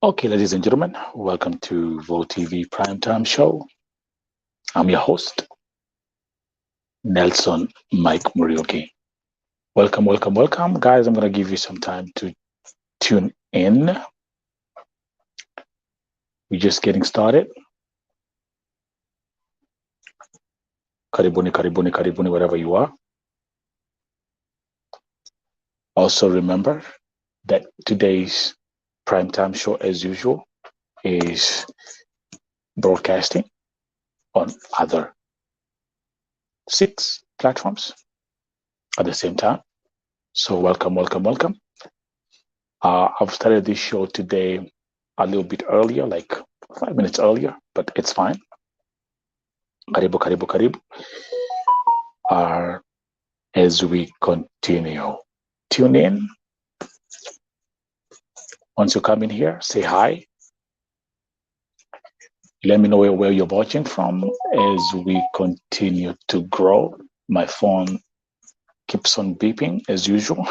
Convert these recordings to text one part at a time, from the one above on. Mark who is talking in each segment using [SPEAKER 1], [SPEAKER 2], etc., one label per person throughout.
[SPEAKER 1] Okay, ladies and gentlemen, welcome to VoTV Primetime Show. I'm your host, Nelson Mike Murioki. Welcome, welcome, welcome. Guys, I'm going to give you some time to tune in. We're just getting started. Karibuni, karibuni, karibuni, wherever you are. Also remember that today's Primetime Show, as usual, is broadcasting on other 6 platforms at the same time. So welcome, welcome, welcome. I've started this show today a little bit earlier, like 5 minutes earlier, but it's fine. Karibu, karibu, karibu. As we continue, tune in. Once you come in here, say hi. Let me know where you're watching from as we continue to grow. My phone keeps on beeping as usual.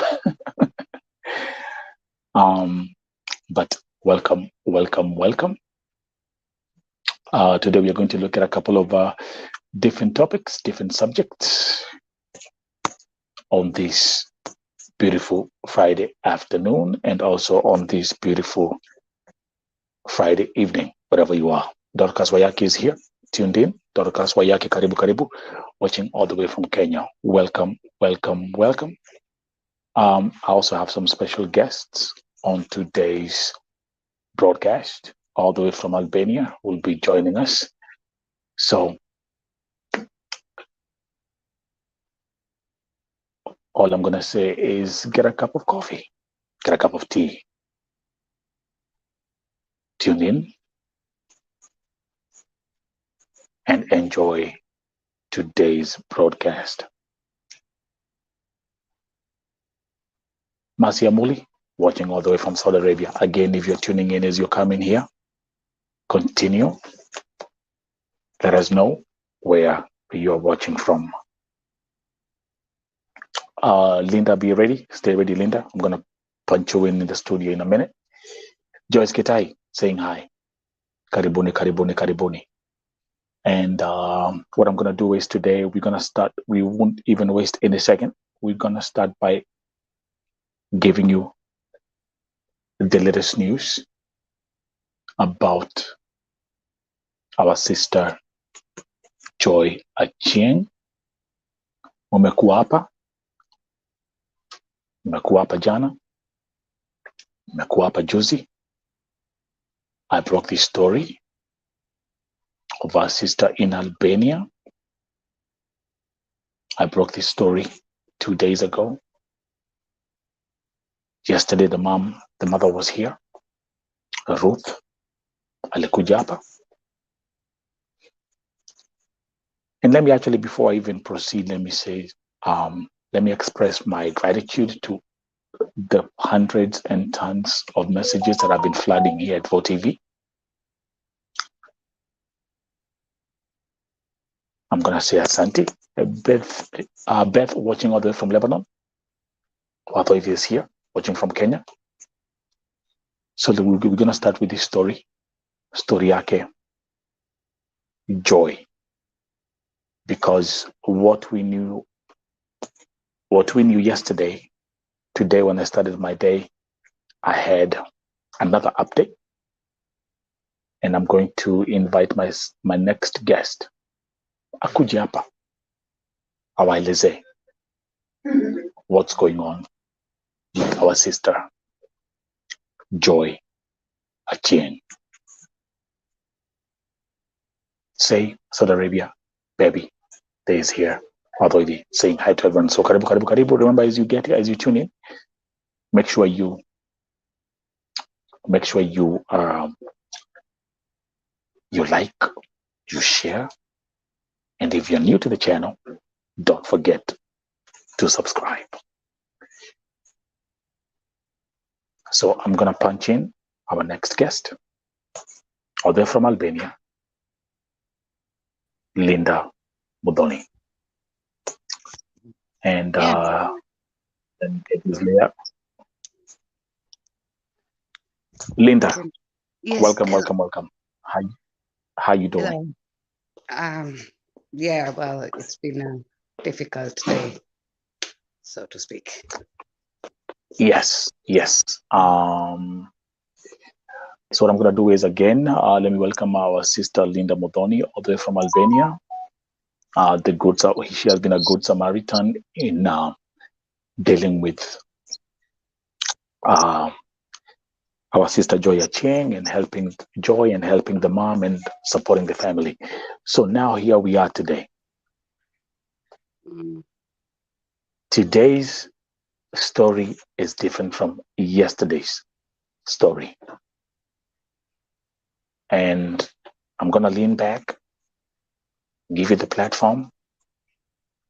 [SPEAKER 1] But welcome, welcome, welcome. Today we are going to look at a couple of different topics, different subjects on this beautiful Friday afternoon and also on this beautiful Friday evening, wherever you are. Dorcas Wayaki is here, tuned in. Dorcas Wayaki, karibu, karibu, watching all the way from Kenya. Welcome, welcome, welcome. I also have some special guests on today's broadcast, all the way from Albania, will be joining us. So all I'm going to say is get a cup of coffee, get a cup of tea, tune in, and enjoy today's broadcast. Masia Muli, watching all the way from Saudi Arabia. Again, if you're tuning in as you're coming here, continue. Let us know where you're watching from. Linda, be ready. Stay ready, Linda. I'm going to punch you in the studio in a minute. Joyce Ketai saying hi. Karibuni, karibuni, karibuni. And what I'm going to do is today, we're going to start. We won't even waste any second. We're going to start by giving you the latest news about our sister Joy Achieng. Mmekuwa hapa jana, mmekuwa hapa juzi. I broke this story of our sister in Albania. I broke this story 2 days ago. Yesterday, the mother was here. Ruth alikuja hapa. And let me actually, before I even proceed, let me say, let me express my gratitude to the hundreds and tons of messages that have been flooding here at VoTV. I'm going to say Asante. Beth watching all the way from Lebanon. Watoivi is here, watching from Kenya. So we're going to start with this story yake, Joy. Because what we knew yesterday, today when I started my day, I had another update. And I'm going to invite my next guest, akuje hapa awaeleze what's going on with our sister Joy Achieng. Say Saudi Arabia, baby, there is here. Already saying hi to everyone. So karibu, karibu, karibu. Remember, as you get here, as you tune in, make sure you like, you share, and if you're new to the channel, don't forget to subscribe. So I'm gonna punch in our next guest, all the way from Albania, Linda Mudoni. And then it is Linda.
[SPEAKER 2] Yes,
[SPEAKER 1] Welcome,
[SPEAKER 2] hello.
[SPEAKER 1] welcome, welcome. How you doing?
[SPEAKER 2] Hello. Um, yeah, well, it's been a difficult day, so to speak.
[SPEAKER 1] Yes, yes. So what I'm gonna do is again, let me welcome our sister Linda Modoni, all the way from Albania. She has been a good Samaritan in dealing with uh, our sister Joy Cheng and helping Joy and helping the mom and supporting the family. So now here we are today.
[SPEAKER 2] Mm,
[SPEAKER 1] Today's story is different from yesterday's story. And I'm going to lean back, give you the platform,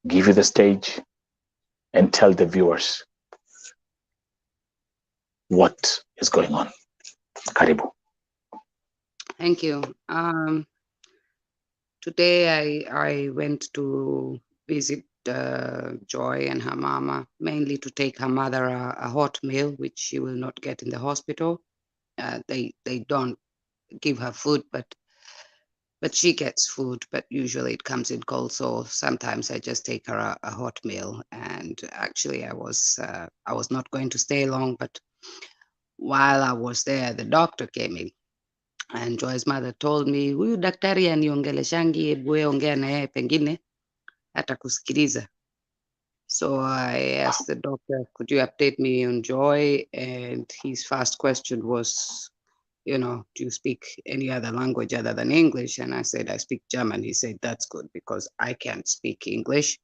[SPEAKER 1] give you the stage, and tell the viewers what is going on. Karibu.
[SPEAKER 2] thank you. Today I went to visit Joy and her mama, mainly to take her mother a hot meal, which she will not get in the hospital. They don't give her food, but she gets food, but usually it comes in cold. So sometimes I just take her a hot meal. And actually, I was not going to stay long, but while I was there, the doctor came in, and Joy's mother told me, huyu daktari aniongeleshangi, hebu wewe ongea na yeye, pengine atakusikiliza. So I asked the doctor, could you update me on Joy? And his first question was, do you speak any other language other than English? And I said, I speak German. He said, that's good because I can't speak English.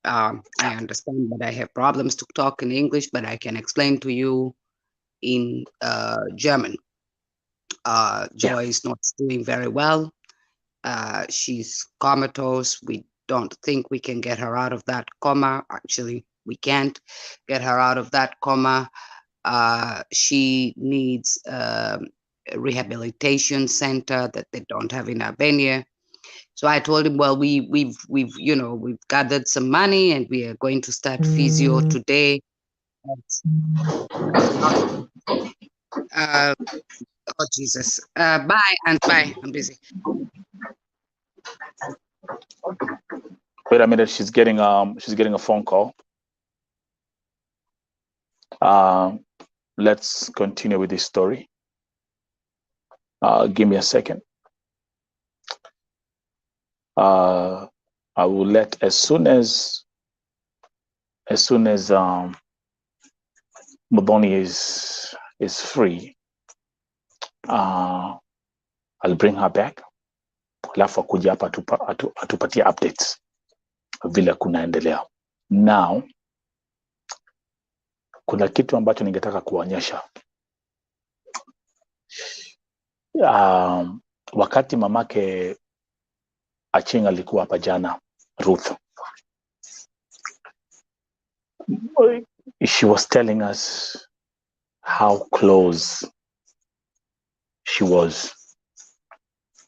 [SPEAKER 2] I understand that I have problems to talk in English, but I can explain to you in German.
[SPEAKER 1] Yeah,
[SPEAKER 2] Joy is not doing very well. She's comatose. We don't think we can get her out of that coma. Actually, we can't get her out of that coma. She needs a rehabilitation center that they don't have in Albania. So I told him, well, we've gathered some money and we are going to start physio today. Uh, oh Jesus! Bye and bye. I'm busy.
[SPEAKER 1] wait a minute. She's getting a phone call. Um, let's continue with this story. Give me a second. Uh, I will let as soon as Modoni is free. Uh, I'll bring her back, alafu akuja hapa atupatie updates vile kunaendelea. Now kuna kitu ambacho ningetaka kuonyesha. Wakati mamake Achieng alikuwa hapa jana, Ruth, she was telling us how close she was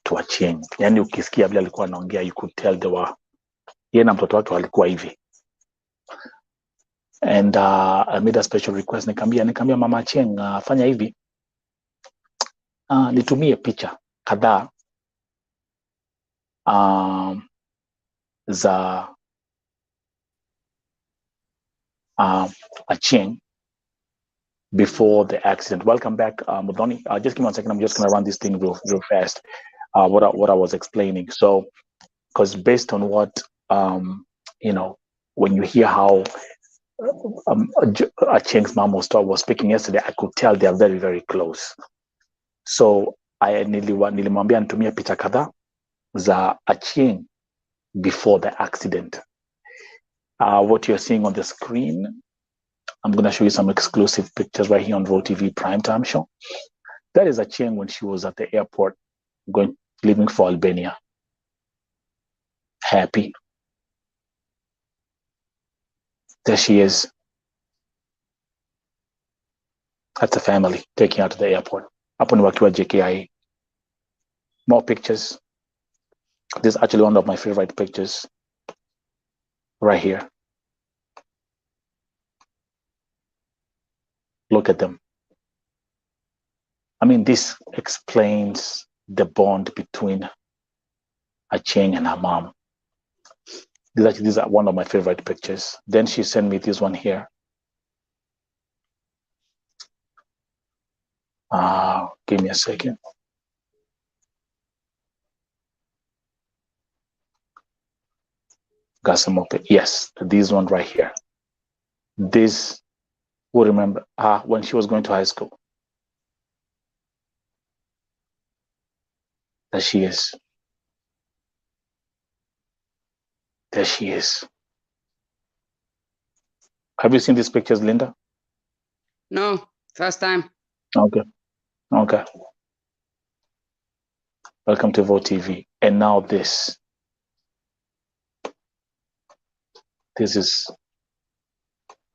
[SPEAKER 1] to Achieng. Yani ukisikia vile alikuwa anaongea, you could tell yeye na mtoto wake walikuwa hivi. And I made a special request, nikamwambia mama Achieng, fanya hivi, nitumie picha kadhaa za Achieng before the accident. Welcome back, Modoni. Just give me 1 second. I'm just going to run this thing real fast. What I was explaining. So, because based on what when you hear how Achieng's mom was speaking yesterday, I could tell they are very, very close. So nilimwambia nitumie picha kadhaa za Achieng before the accident. What you're seeing on the screen, I'm going to show you some exclusive pictures right here on Roll TV Primetime Show. That is Achieng when she was at the airport leaving for Albania. Happy. There she is. That's the family taking her to the airport. Hapo ni wakiwa JKIA. More pictures. This is actually one of my favorite pictures. Right here. Look at them. I mean, this explains the bond between Achieng and her mom. These are one of my favorite pictures. Then she sent me this one here. Give me a second. Got some more. Yes, this one right here. This, who remember when she was going to high school. There she is. There she is. Have you seen these pictures, Linda?
[SPEAKER 2] No, first time.
[SPEAKER 1] Okay. Okay. Welcome to Vote TV. And now this. This is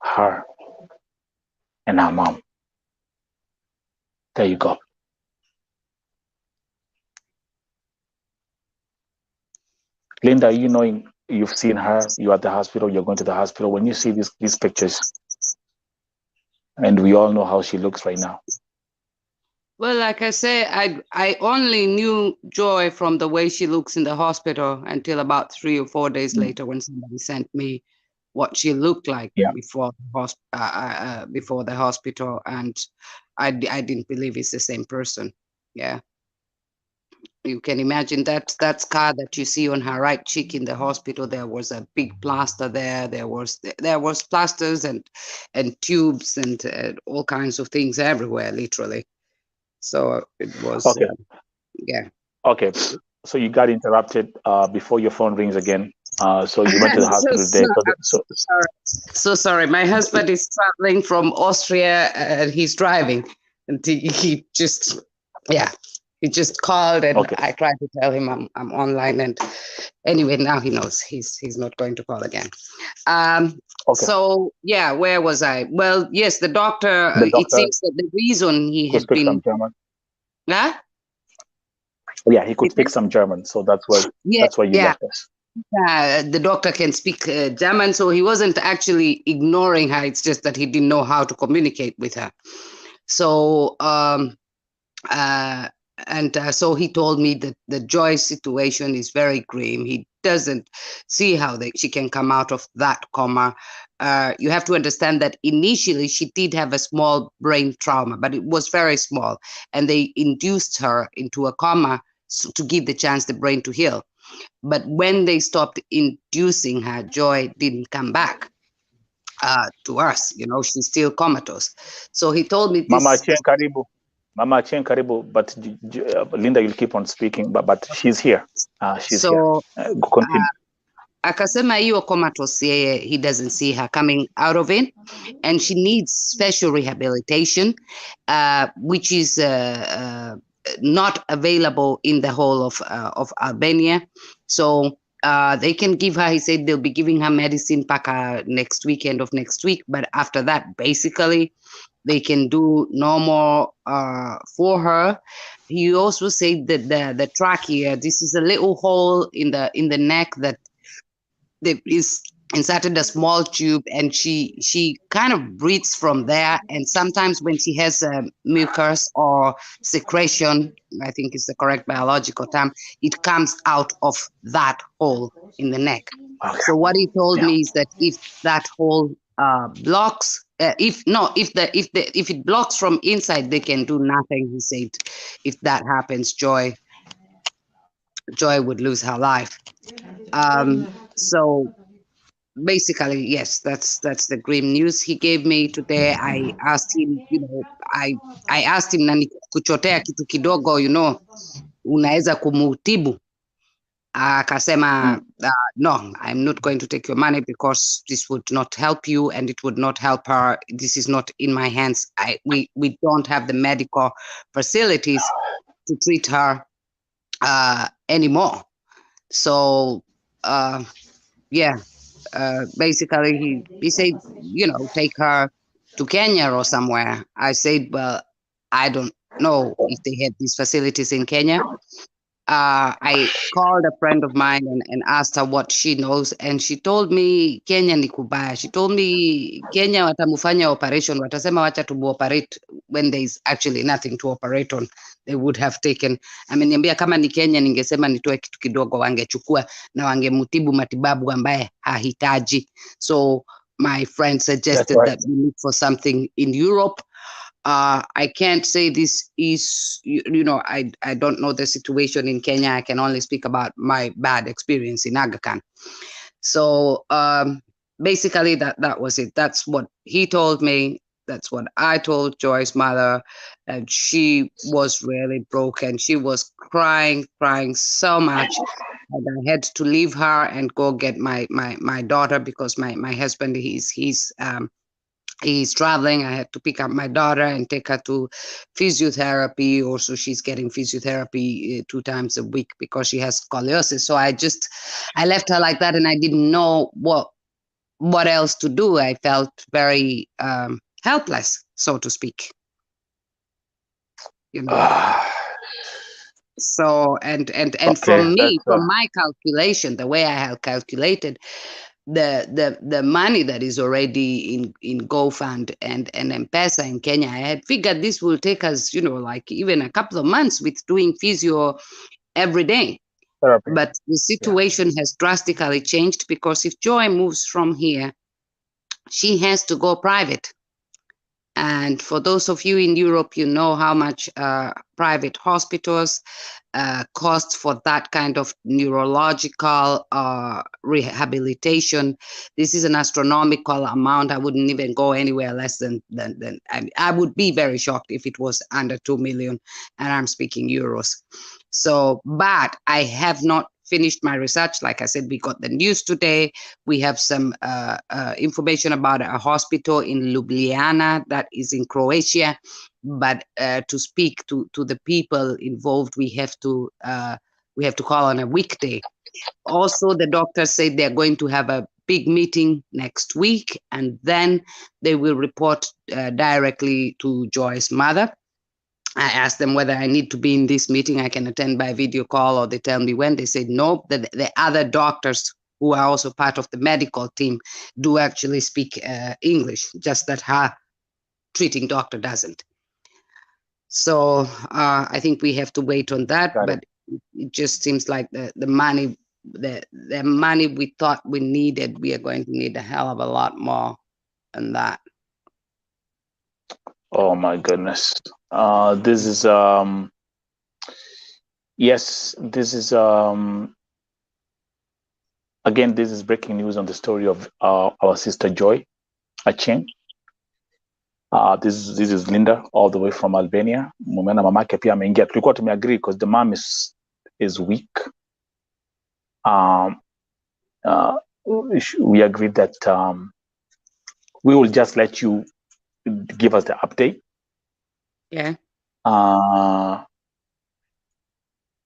[SPEAKER 1] her and her mom. There you go. Linda, you knowing you've seen her, you're at the hospital, you're going to the hospital. When you see these pictures, and we all know how she looks right now.
[SPEAKER 2] Well, like I say, I only knew Joy from the way she looks in the hospital until about 3 or 4 days later when somebody sent me what she looked like before the hospital, and I didn't believe it's the same person. Yeah. You can imagine that scar that you see on her right cheek in the hospital. There was a big plaster there. There was plasters and tubes and all kinds of things everywhere, literally. So it was
[SPEAKER 1] okay.
[SPEAKER 2] Yeah.
[SPEAKER 1] Okay, so you got interrupted before your phone rings again. So you went to the hospital today.
[SPEAKER 2] So sorry. My husband is traveling from Austria and he's driving, and he just called, and I tried to tell him I'm online, and anyway, now he knows he's not going to call again. So yeah, where was I? Well, yes, the doctor. It seems that the reason he had been. Huh?
[SPEAKER 1] Yeah, he could speak some German, so that's why you left us.
[SPEAKER 2] The doctor can speak German, so he wasn't actually ignoring her. It's just that he didn't know how to communicate with her. So so he told me that the Joy situation is very grim. He doesn't see how she can come out of that coma. You have to understand that initially she did have a small brain trauma, but it was very small, and they induced her into a coma to give the chance the brain to heal. But when they stopped inducing her, Joy didn't come back to us. She's still comatose. So he told me this.
[SPEAKER 1] Mama Achieng Karibu, but Linda, you'll keep on speaking, but she's here. She's here. Continue.
[SPEAKER 2] Akasema hiyo comatose, he doesn't see her coming out of it, and she needs special rehabilitation, which is not available in the whole of Albania. So they can give her, he said they'll be giving her medicine paka next weekend of next week, but after that, basically, they can do no more for her. He also said that the trachea, this is a little hole in the neck that there is inserted a small tube, and she kind of breathes from there. And sometimes when she has a mucus or secretion, I think is the correct biological term, it comes out of that hole in the neck. So what he told me is that if that hole blocks, if it blocks from inside, they can do nothing. He said if that happens, Joy would lose her life. So basically, yes, that's the grim news he gave me today. I asked him, I asked him, na nikuchotea kitu kidogo, unaweza kumutibu? Akasema, no, I'm not going to take your money because this would not help you and it would not help her. This is not in my hands. We don't have the medical facilities to treat her anymore. So, basically he said, take her to Kenya or somewhere. I said, well, I don't know if they have these facilities in Kenya. I called a friend of mine and asked her what she knows, and she told me Kenya ni kubaya. She told me Kenya watamufanya operation, watasema wacha tumu-operate when there is actually nothing to operate on. They would have taken. Ameniambia kama ni Kenya ningesema nitoe kitu kidogo, wangechukua na wangemutibu matibabu ambaye hahitaji. So my friend suggested that we look for something in Europe. I can't say this is, I don't know the situation in Kenya. I can only speak about my bad experience in Aga Khan. So basically that was it. That's what he told me. That's what I told Joy's mother. And she was really broken. She was crying so much. And I had to leave her and go get my daughter, because my husband, he's traveling. I had to pick up my daughter and take her to physiotherapy. Also, she's getting physiotherapy 2 times a week because she has scoliosis. So I left her like that, and I didn't know what else to do. I felt very helpless, so to speak. So and okay, from me, from my calculation, the way I have calculated, the money that is already in GoFund and M-Pesa in Kenya, I had figured this will take us, like even a couple of months with doing physio every day. Therapy. But the situation has drastically changed, because if Joy moves from here, she has to go private. And for those of you in Europe, you know how much private hospitals cost for that kind of neurological rehabilitation. This is an astronomical amount. I wouldn't even go anywhere less than I would be very shocked if it was under 2 million, and I'm speaking euros. So, but I have not finished my research. Like I said, we got the news today. We have some information about a hospital in Ljubljana that is in Croatia. But to speak to the people involved, we have to call on a weekday. Also, the doctors said they're going to have a big meeting next week, and then they will report directly to Joy's mother. I asked them whether I need to be in this meeting. I can attend by video call, or they tell me when. They said no, that the other doctors who are also part of the medical team do actually speak English, just that her treating doctor doesn't. So I think we have to wait on that. But it just seems like the money, the money we thought we needed, we are going to need a hell of a lot more than that.
[SPEAKER 1] Oh my goodness. This is yes, this is again, this is breaking news on the story of our sister Joy Achieng. This is Linda, all the way from Albania. Mumena mamake pia ameingia. Tulikuwa tumeagree because the mom is weak. We agreed that we will just let you give us the update.
[SPEAKER 2] Yeah.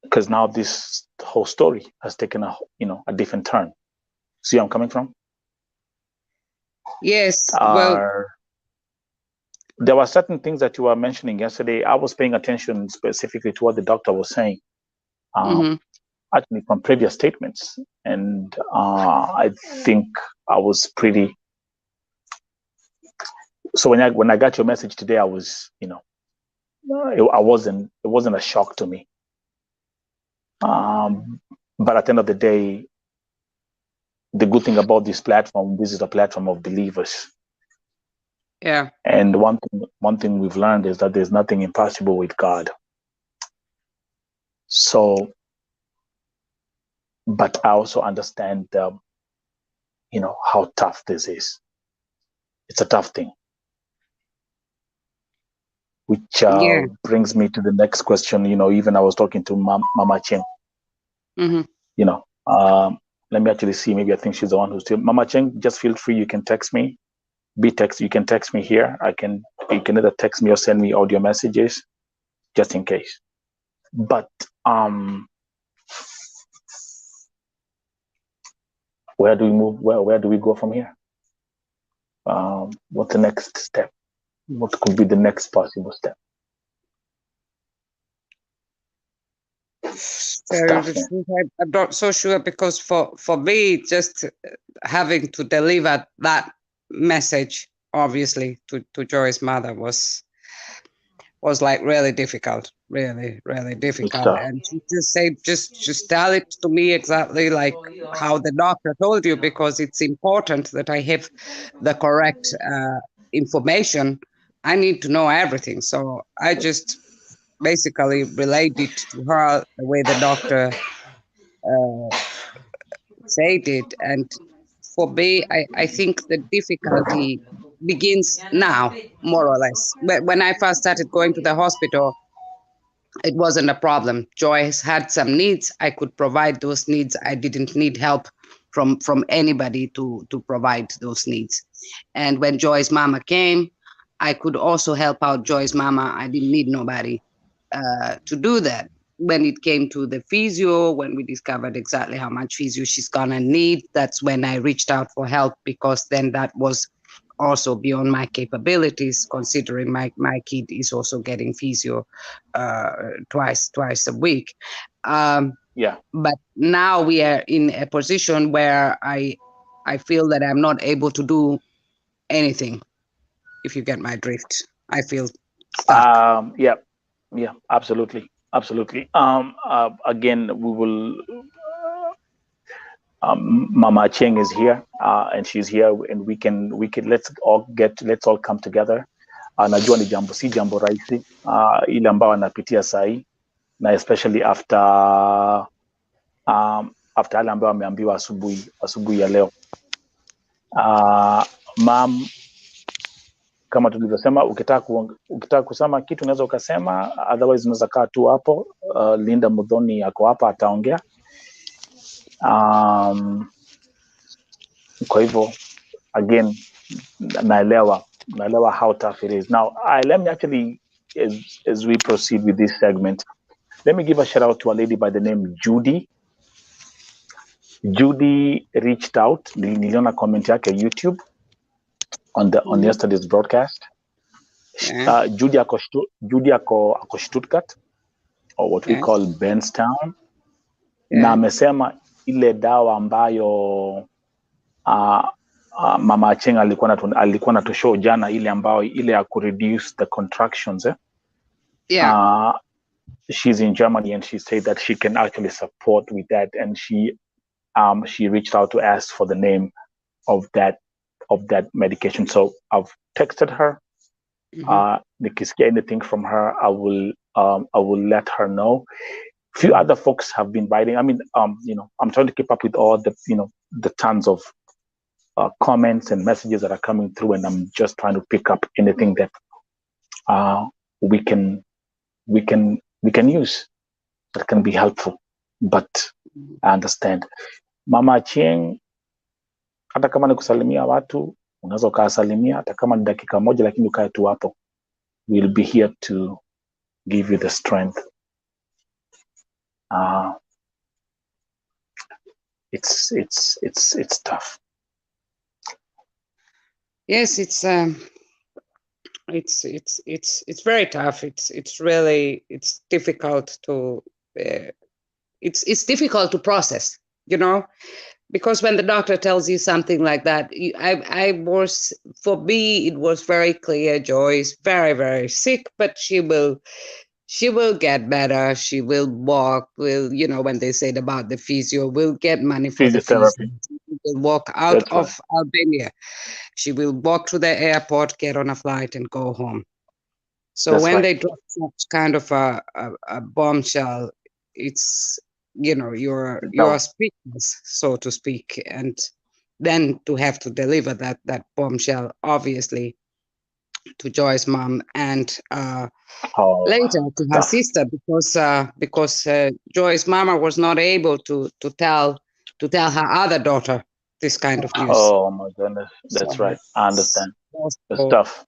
[SPEAKER 1] Because now this whole story has taken a different turn. See where I'm coming from?
[SPEAKER 2] Yes. Well,
[SPEAKER 1] there were certain things that you were mentioning yesterday. I was paying attention specifically to what the doctor was saying, actually from previous statements, and I think I was pretty. So when I got your message today, I was, it wasn't a shock to me. But at the end of the day, the good thing about this platform, this is a platform of believers.
[SPEAKER 2] Yeah.
[SPEAKER 1] And one thing we've learned is that there's nothing impossible with God. So, but I also understand, how tough this is. It's a tough thing. Which brings me to the next question. Even I was talking to Mama Cheng. Let me actually see. Maybe I think she's the one who's still. Mama Cheng, just feel free. You can text me. You can text me here. You can either text me or send me audio messages, just in case. But where do we move? Where do we go from here? What's the next step? What could be the next possible step?
[SPEAKER 2] Tell
[SPEAKER 1] stuff.
[SPEAKER 2] the truth, I'm not so sure, because for me, just having to deliver that message, obviously, to Joy's mother was like really difficult, really difficult.
[SPEAKER 1] Stuff.
[SPEAKER 2] And she just said, just tell it to me exactly like how the doctor told you, because it's important that I have the correct information. I need to know everything. So I just basically relayed it to her the way the doctor uh, said it. And for me, I think the difficulty begins now, more or less. When I first started going to the hospital, it wasn't a problem. Joyce had some needs. I could provide those needs. I didn't need help from anybody to provide those needs. And when Joy's mama came, I could also help out Joy's mama. I didn't need nobody to do that. When it came to the physio, when we discovered exactly how much physio she's gonna need, that's when I reached out for help, because then that was also beyond my capabilities, considering my kid is also getting physio twice a week.
[SPEAKER 1] Yeah.
[SPEAKER 2] But now we are in a position where I feel that I'm not able to do anything. If you get my drift, I feel stuck.
[SPEAKER 1] Yeah. Yeah. Absolutely. Absolutely. Again, we will. Mama Cheng is here, and she's here, and we can let's all come together. Najua ni jambo si jambo rahisi ile ambayo anapitia sahi, na especially after yale ambayo ameambiwa asubuhi ya leo. Mam, kama tulivyosema, ukitaka kusema kitu unaweza ukasema, otherwise unaweza kaa tu hapo. Linda Mudhoni ako hapa, ataongea. Kwa hivyo again, naelewa how tough it is. Now, let me actually, as we proceed with this segment, let me give a shout out to a lady by the name Judy. Judy reached out. Niliona comment yake YouTube on yesterday's broadcast.
[SPEAKER 2] Yeah.
[SPEAKER 1] Judy ako Stuttgart, or what we
[SPEAKER 2] Yes.
[SPEAKER 1] call Benstown.
[SPEAKER 2] Yeah.
[SPEAKER 1] Na amesema ile dawa ambayo Mama Acheng alikuwa na tushow jana, ile ya reduce the contractions.
[SPEAKER 2] Yeah.
[SPEAKER 1] She's in Germany, and she said that she can actually support with that, and she reached out to ask for the name of that medication. So I've texted her. Nikisikia anything from her, I will let her know. Few other folks have been writing. I mean, I'm trying to keep up with all the the tons of comments and messages that are coming through, and I'm just trying to pick up anything that we can use that can be helpful. But I understand, Mama Achieng, hata kama ni kusalimia watu, unaweza ukasalimia hata kama ni dakika moja, lakini ukae tu hapo. We'll be here to give you the strength. It's tough.
[SPEAKER 2] Yes, it's very tough. It's really difficult to it's difficult to process, because when the doctor tells you something like that, for me it was very clear. Joy is very, very sick, but she will get better. She will walk. When they said about the physio, will get money for the physio. She will walk out of Albania. She will walk to the airport, get on a flight, and go home. So when they drop such kind of a bombshell, it's you're speechless, so to speak, and then to have to deliver that bombshell, obviously, to Joy's mom, and later to her sister, because Joy's mama was not able to tell her other daughter this kind of news.
[SPEAKER 1] Oh my goodness, that's right. I understand. The stuff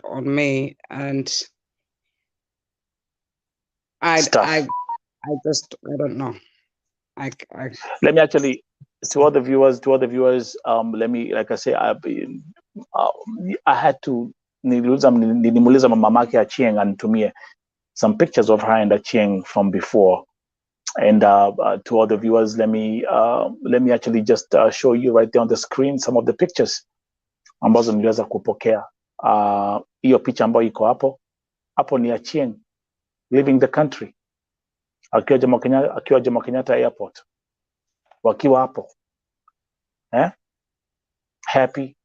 [SPEAKER 2] on me, and I don't know.
[SPEAKER 1] Let me actually, to all the viewers, let me, like I say, I had to nilimuuliza mamake Achieng anitumie some pictures of her and Achieng from before, And to all the viewers, let me actually just show you right there on the screen some of the pictures ambazo niliweza kupokea. Hiyo picha ambayo iko hapo ni Achieng leaving the country akiwa Jomo Kenyatta airport, wakiwa hapo happy,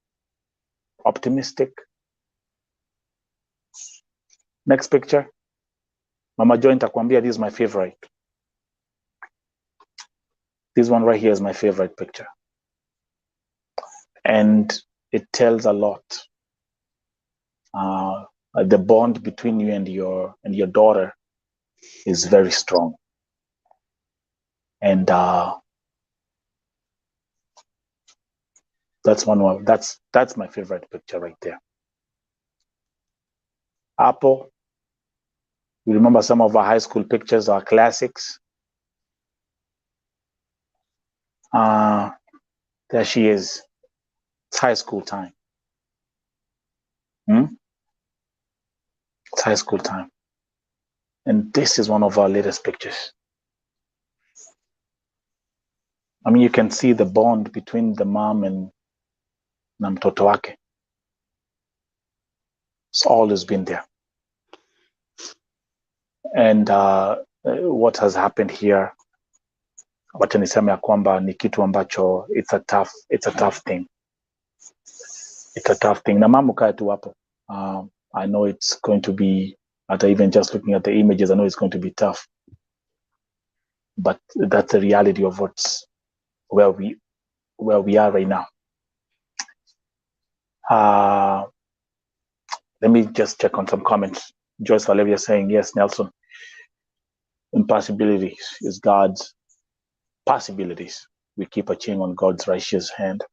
[SPEAKER 1] optimistic. Next picture, Mama Joy nitakwambia, this is my favorite. This one right here is my favorite picture, and it tells a lot. The bond between you and your daughter is very strong, and that's my favorite picture right there. Apple. We remember some of our high school pictures, our classics. There she is. It's high school time. It's high school time. And this is one of our latest pictures. I mean, you can see the bond between the mom and Mtoto wake. It's always been there. And what has happened here, wacha niseme ya kwamba ni kitu ambacho it's a tough thing. It's a tough thing. Na mama ukae tu hapo. I know it's going to be, after even just looking at the images, I know it's going to be tough. But that's the reality of where we are right now. Let me just check on some comments. Joyce Valeria saying, yes, Nelson, impossibilities is God's possibilities. We keep a chain on God's righteous hand.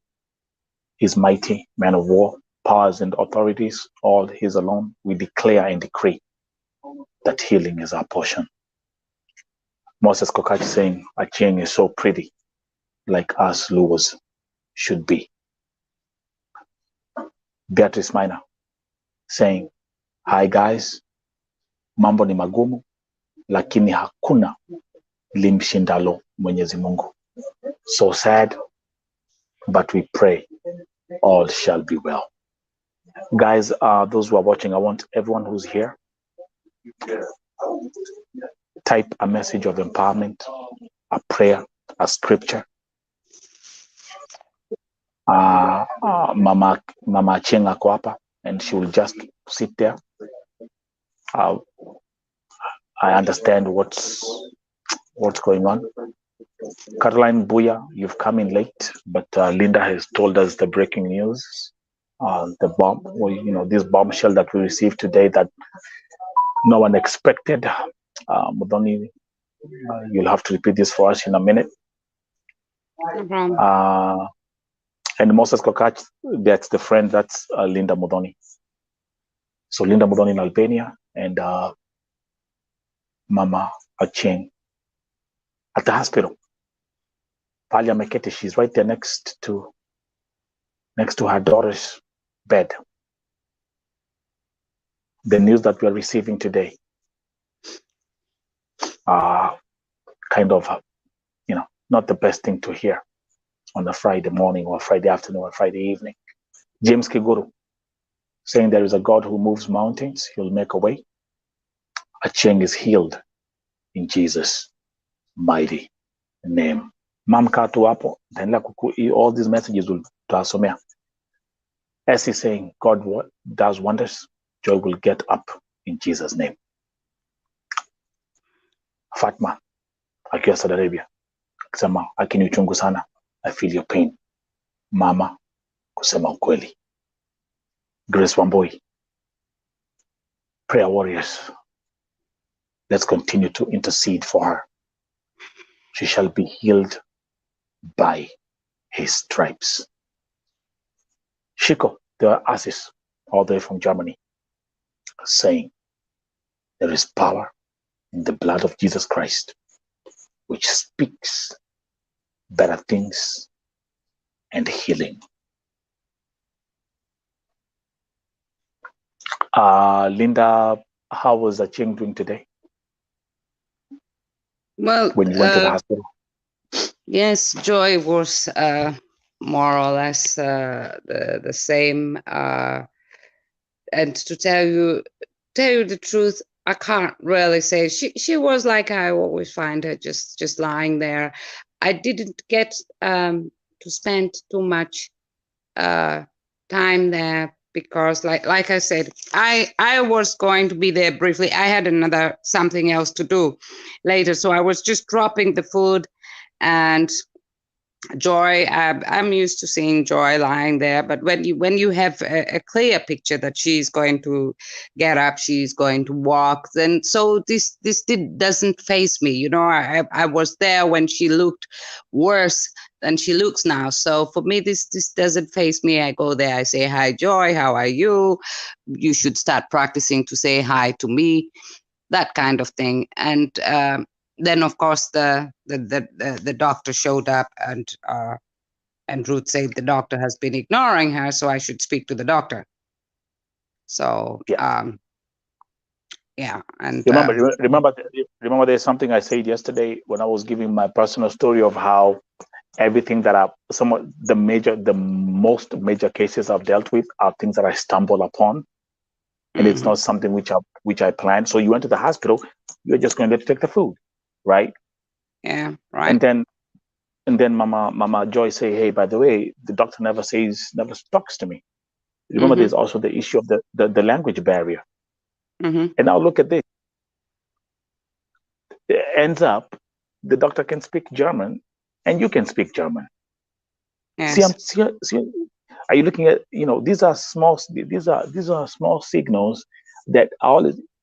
[SPEAKER 1] He's mighty, man of war, powers and authorities, all his alone. We declare and decree that healing is our portion. Moses Kokachi saying, Achieng is so pretty, like us Luos should be. Beatrice Minor saying, hi guys, mambo ni magumu, lakini hakuna limshindalo Mwenyezi Mungu. So sad, but we pray all shall be well. Guys, those who are watching, I want everyone who's here, type a message of empowerment, a prayer, a scripture. Mama Achieng ako hapa, and she will just sit there. I understand what's going on. Caroline Buya, you've come in late, but Linda has told us the breaking news. The bomb, this bombshell that we received today that no one expected. Mudhoni, you'll have to repeat this for us in a minute.
[SPEAKER 2] No problem.
[SPEAKER 1] And Moses Kokach, that's the friend, that's Linda Mudhoni. So Linda Mudhoni in Albania and Mama Achieng at the hospital. Palia Mekete, she's right there next to her daughter's bed. The news that we are receiving today are kind of, not the best thing to hear on a Friday morning or Friday afternoon or Friday evening. James Kiguru saying there is a God who moves mountains, he'll make a way. Achieng is healed in Jesus' mighty name. Mamka tu hapo, all these messages will tasomea. As he's saying, God does wonders, Joy will get up in Jesus' name. Fatma, akiwa Saudi Arabia, akisema akini uchungu sana, I feel your pain. Mama, kusema ukweli. Grace Wamboi, prayer warriors, let's continue to intercede for her. She shall be healed by his stripes. Shiko, there are asses all the way from Germany saying there is power in the blood of Jesus Christ, which speaks better things and healing. Linda, how was Achieng doing today?
[SPEAKER 2] Well,
[SPEAKER 1] when you went to the hospital?
[SPEAKER 2] yes, Joy was more or less the same. And to tell you the truth, I can't really say. She was like I always find her, just lying there. I didn't get to spend too much time there because like I said, I was going to be there briefly. I had another something else to do later, so I was just dropping the food. And Joy, I'm used to seeing Joy lying there, but when you have a clear picture that she's going to get up, she's going to walk, then so doesn't face me. You know, I was there when she looked worse than she looks now. So for me, this doesn't face me. I go there, I say hi, Joy, how are you? You should start practicing to say hi to me, that kind of thing. And then of course the doctor showed up, and Ruth said the doctor has been ignoring her, so I should speak to the doctor. So
[SPEAKER 1] Yeah.
[SPEAKER 2] yeah, and
[SPEAKER 1] Remember, there's something I said yesterday when I was giving my personal story of how everything that some of the most major cases I've dealt with are things that I stumble upon, and it's not something which I planned. So you went to the hospital, you're just going to take the food, right?
[SPEAKER 2] Yeah, right.
[SPEAKER 1] And then Mama Joy say, hey, by the way, the doctor never talks to me. Remember, there's also the issue of the language barrier. And now look at this. It ends up the doctor can speak German, and you can speak German.
[SPEAKER 2] Yes.
[SPEAKER 1] See, are you looking at, these are small signals that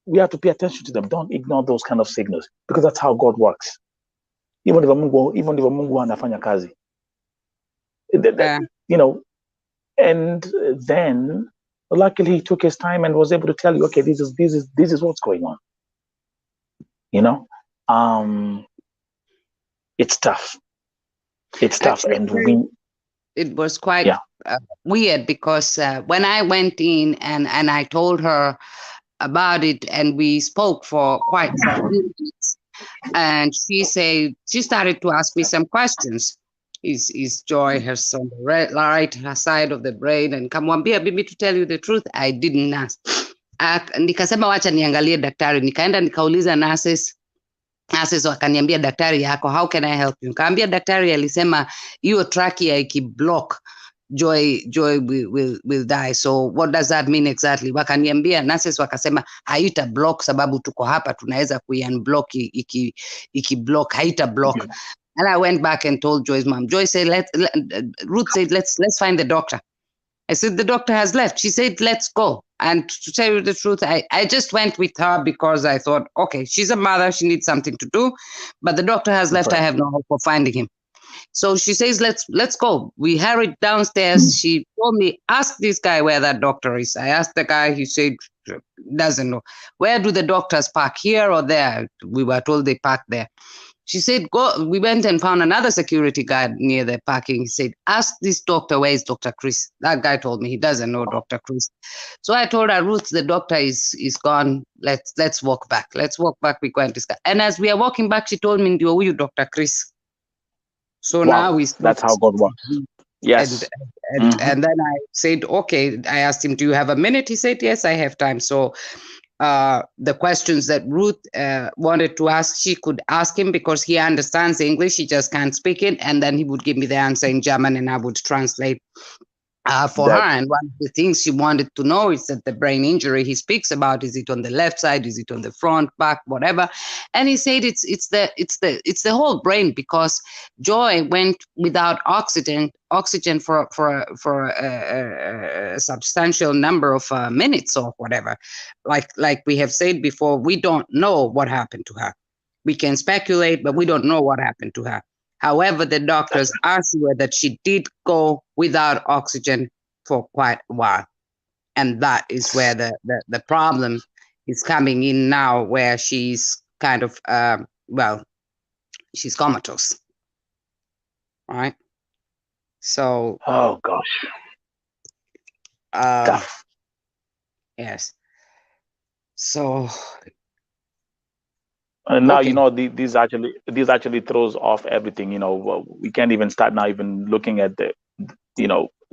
[SPEAKER 1] we have to pay attention to them. Don't ignore those kind of signals, because that's how God works. Even if Mungu anafanya kazi, and then luckily he took his time and was able to tell you, okay, this is what's going on. It's tough. It's tough.
[SPEAKER 2] Actually,
[SPEAKER 1] And
[SPEAKER 2] it was quite weird because when I went in and I told her about it, and we spoke for quite some minutes, and she started to ask me some questions. Is Joy has on the right side of the brain? And kamwambia bibi, to tell you the truth, I didn't ask. Nikasema wacha niangalie daktari, nikaenda nikauliza nurses wakaniambia daktari yako, how can I help you? Nikaambia daktari alisema hiyo trachea ikiblock Joy will die. So what does that mean exactly? Wakaniambia nurses wakasema haita block sababu tuko hapa tunaweza kuiunblock iki block, haita block. And I went back and told Joy's mom. Joy said Ruth said let's find the doctor. I said the doctor has left. She said let's go. And to tell you the truth, I just went with her because I thought, okay, she's a mother, she needs something to do, but the doctor has left. I have no hope of finding him. So she says, let's go. We hurried downstairs. She told me, ask this guy where that doctor is. I asked the guy, he said, doesn't know. Where do the doctors park, here or there? We were told they park there. She said, go. We went and found another security guard near the parking. He said, ask this doctor, where is Dr. Chris? That guy told me he doesn't know Dr. Chris. So I told her, Ruth, the doctor is gone. Let's walk back. Let's walk back. We go and discuss. And as we are walking back, she told me, ndio huyu Dr. Chris. So now we stopped.
[SPEAKER 1] That's how God works. Yes.
[SPEAKER 2] And then I said, okay, I asked him, do you have a minute? He said, yes, I have time. So the questions that Ruth wanted to ask, she could ask him because he understands English. He just can't speak it. And then he would give me the answer in German and I would translate for her. And one of the things she wanted to know is that the brain injury he speaks about, is it on the left side, is it on the front, back, whatever? And he said it's the whole brain, because Joy went without oxygen for a substantial number of minutes or whatever. Like we have said before, we don't know what happened to her. We can speculate, but we don't know what happened to her. However, the doctors are sure that she did go without oxygen for quite a while. And that is where the problem is coming in now, where she's kind of, she's comatose. Right? So.
[SPEAKER 1] Oh, gosh. Tough.
[SPEAKER 2] Yes. So.
[SPEAKER 1] And now,
[SPEAKER 2] Okay.
[SPEAKER 1] these actually throws off everything. We can't even start now even looking at the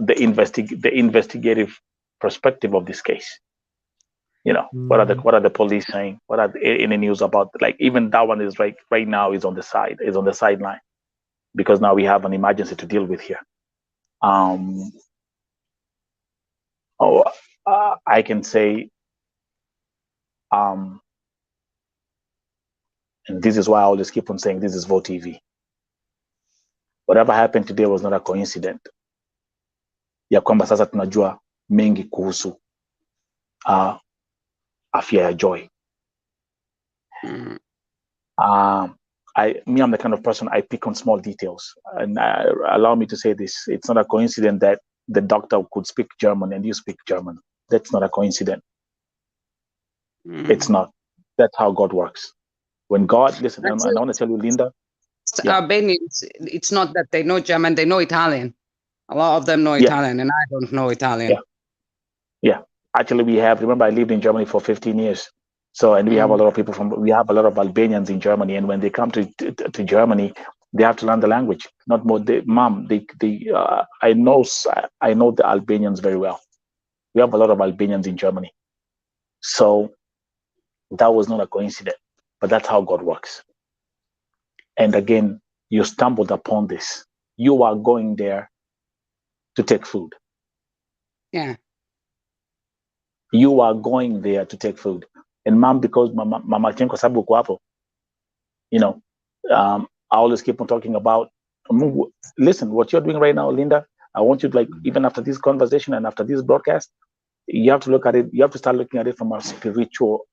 [SPEAKER 1] investigative perspective of this case. What are the police saying? What are in the news about? Like, even that one is right now is on the sideline, because now we have an emergency to deal with here. Oh, I can say, and this is why I always keep on saying this is Vote TV. Whatever happened today was not a coincidence. Ya kwamba sasa tunajua mengi kuhusu afya ya Joy. I'm the kind of person, I pick on small details, and allow me to say this: it's not a coincidence that the doctor could speak German and you speak German. That's not a coincidence. It's not. That's how God works. When God, listen, and I want to tell you, Linda,
[SPEAKER 2] Albanians, it's not that they know German, they know Italian. A lot of them know Italian, and I don't know Italian.
[SPEAKER 1] Yeah. Actually, remember, I lived in Germany for 15 years. So, and we have a lot of people we have a lot of Albanians in Germany. And when they come to Germany, they have to learn the language. Not more, I know the Albanians very well. We have a lot of Albanians in Germany. So that was not a coincidence, but that's how God works. And again, you stumbled upon this. You are going there to take food.
[SPEAKER 2] Yeah.
[SPEAKER 1] You are going there to take food. And mom, because Mama Chenko sabu hapo, I always keep on talking about, listen, what you're doing right now, Linda, I want you to, even after this conversation and after this broadcast, you have to look at it, you have to start looking at it from a spiritual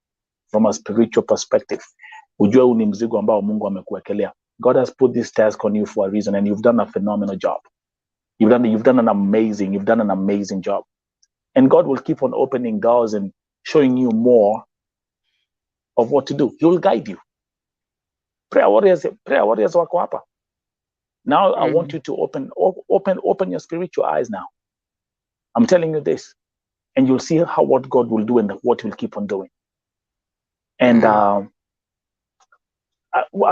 [SPEAKER 1] perspective. Ujue huu ni mzigo ambao Mungu amekuwekelea. God has put this task on you for a reason, and you've done a phenomenal job. You've done an amazing job. And God will keep on opening doors and showing you more of what to do. He will guide you. Prayer warriors wako hapa. Now I want you to open your spiritual eyes now. I'm telling you this, and you'll see what God will do and what He'll keep on doing. And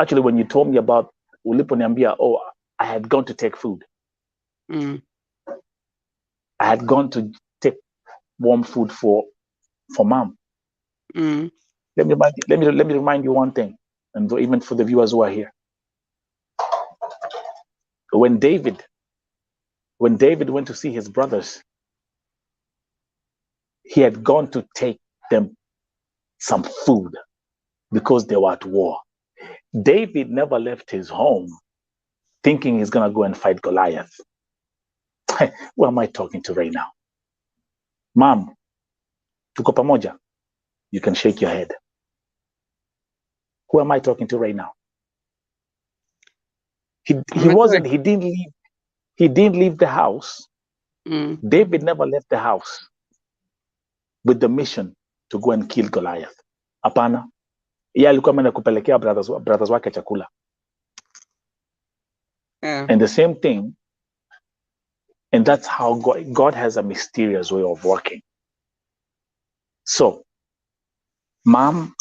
[SPEAKER 1] actually, when you told me about uliponiambia, I had gone to take food. I had gone to take warm food for mom. Let me remind you one thing, and even for the viewers who are here. When David went to see his brothers, he had gone to take them some food because they were at war. David never left his home thinking he's going to go and fight Goliath. Who am I talking to right now? Mom, tuko pamoja? You can shake your head. Who am I talking to right now? He didn't leave the house. David never left the house with the mission to go and kill Goliath. Hapana. Yeye alikuwa ameenda kupelekea brothers wake chakula. And the same thing, and that's how God has a mysterious way of working. So, Mom,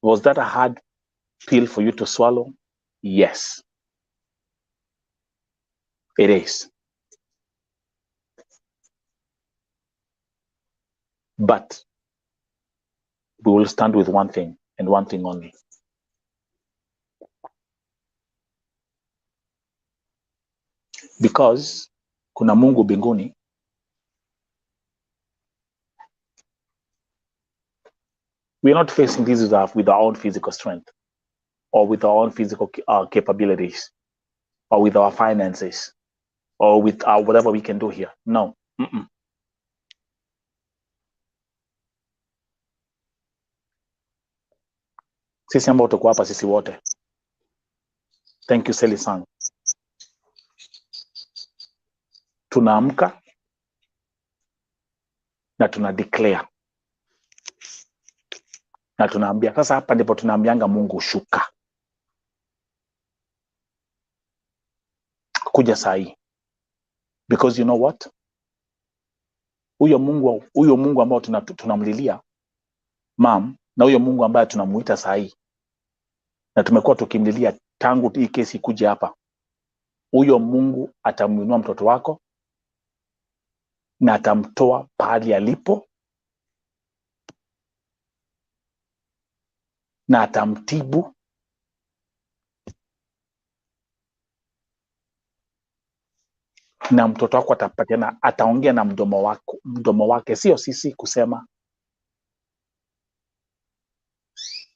[SPEAKER 1] was that a hard pill for you to swallow? Yes, it is. But we will stand with one thing and one thing only. Because kuna Mungu mbinguni, we're not facing this with our own physical strength or with our own physical capabilities or with our finances or with whatever we can do here. No. Sisi ambao tuko hapa sisi wote. Thank you, Seli-san. Tunaamka na tuna declare na tunaambia, sasa hapa ndipo tunaambianga Mungu shuka. Kuja sahi. Because you know what? huyo Mungu ambao tunamlilia mam, na huyo Mungu ambaye tunamuita saa hii na tumekuwa tukimlilia tangu hii kesi kuja hapa, huyo Mungu atamuinua mtoto wako na atamtoa pahali alipo na atamtibu na mtoto wako atapatiana, ataongea na mdomo wake, sio sisi kusema.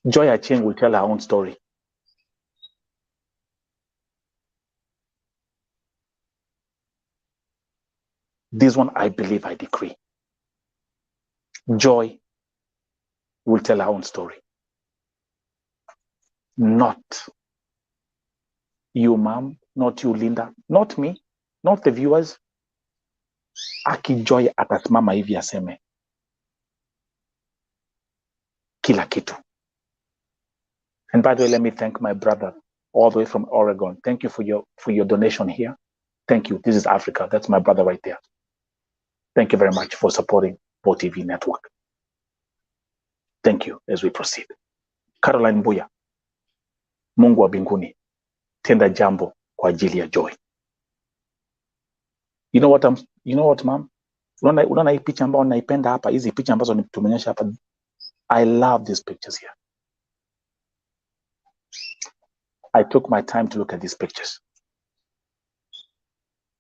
[SPEAKER 1] Joy Achieng will tell her own story. This one I believe, I decree. Joy will tell her own story. Not you, mom, not you, Linda, not me, not the viewers. Aki Joy atasimama hivi aseme kila kitu. And by the way, let me thank my brother all the way from Oregon. Thank you for your donation here. Thank you. This is Africa. That's my brother right there. Thank you very much for supporting Bo TV Network. Thank you as we proceed. Caroline Mbuya, Mungu wa mbinguni, tenda jambo kwa ajili ya Joy. You know what, mom? Unaona hii picha ambayo naipenda hapa, hizi picha ambazo tumeonyesha hapa. I love these pictures here. I took my time to look at these pictures.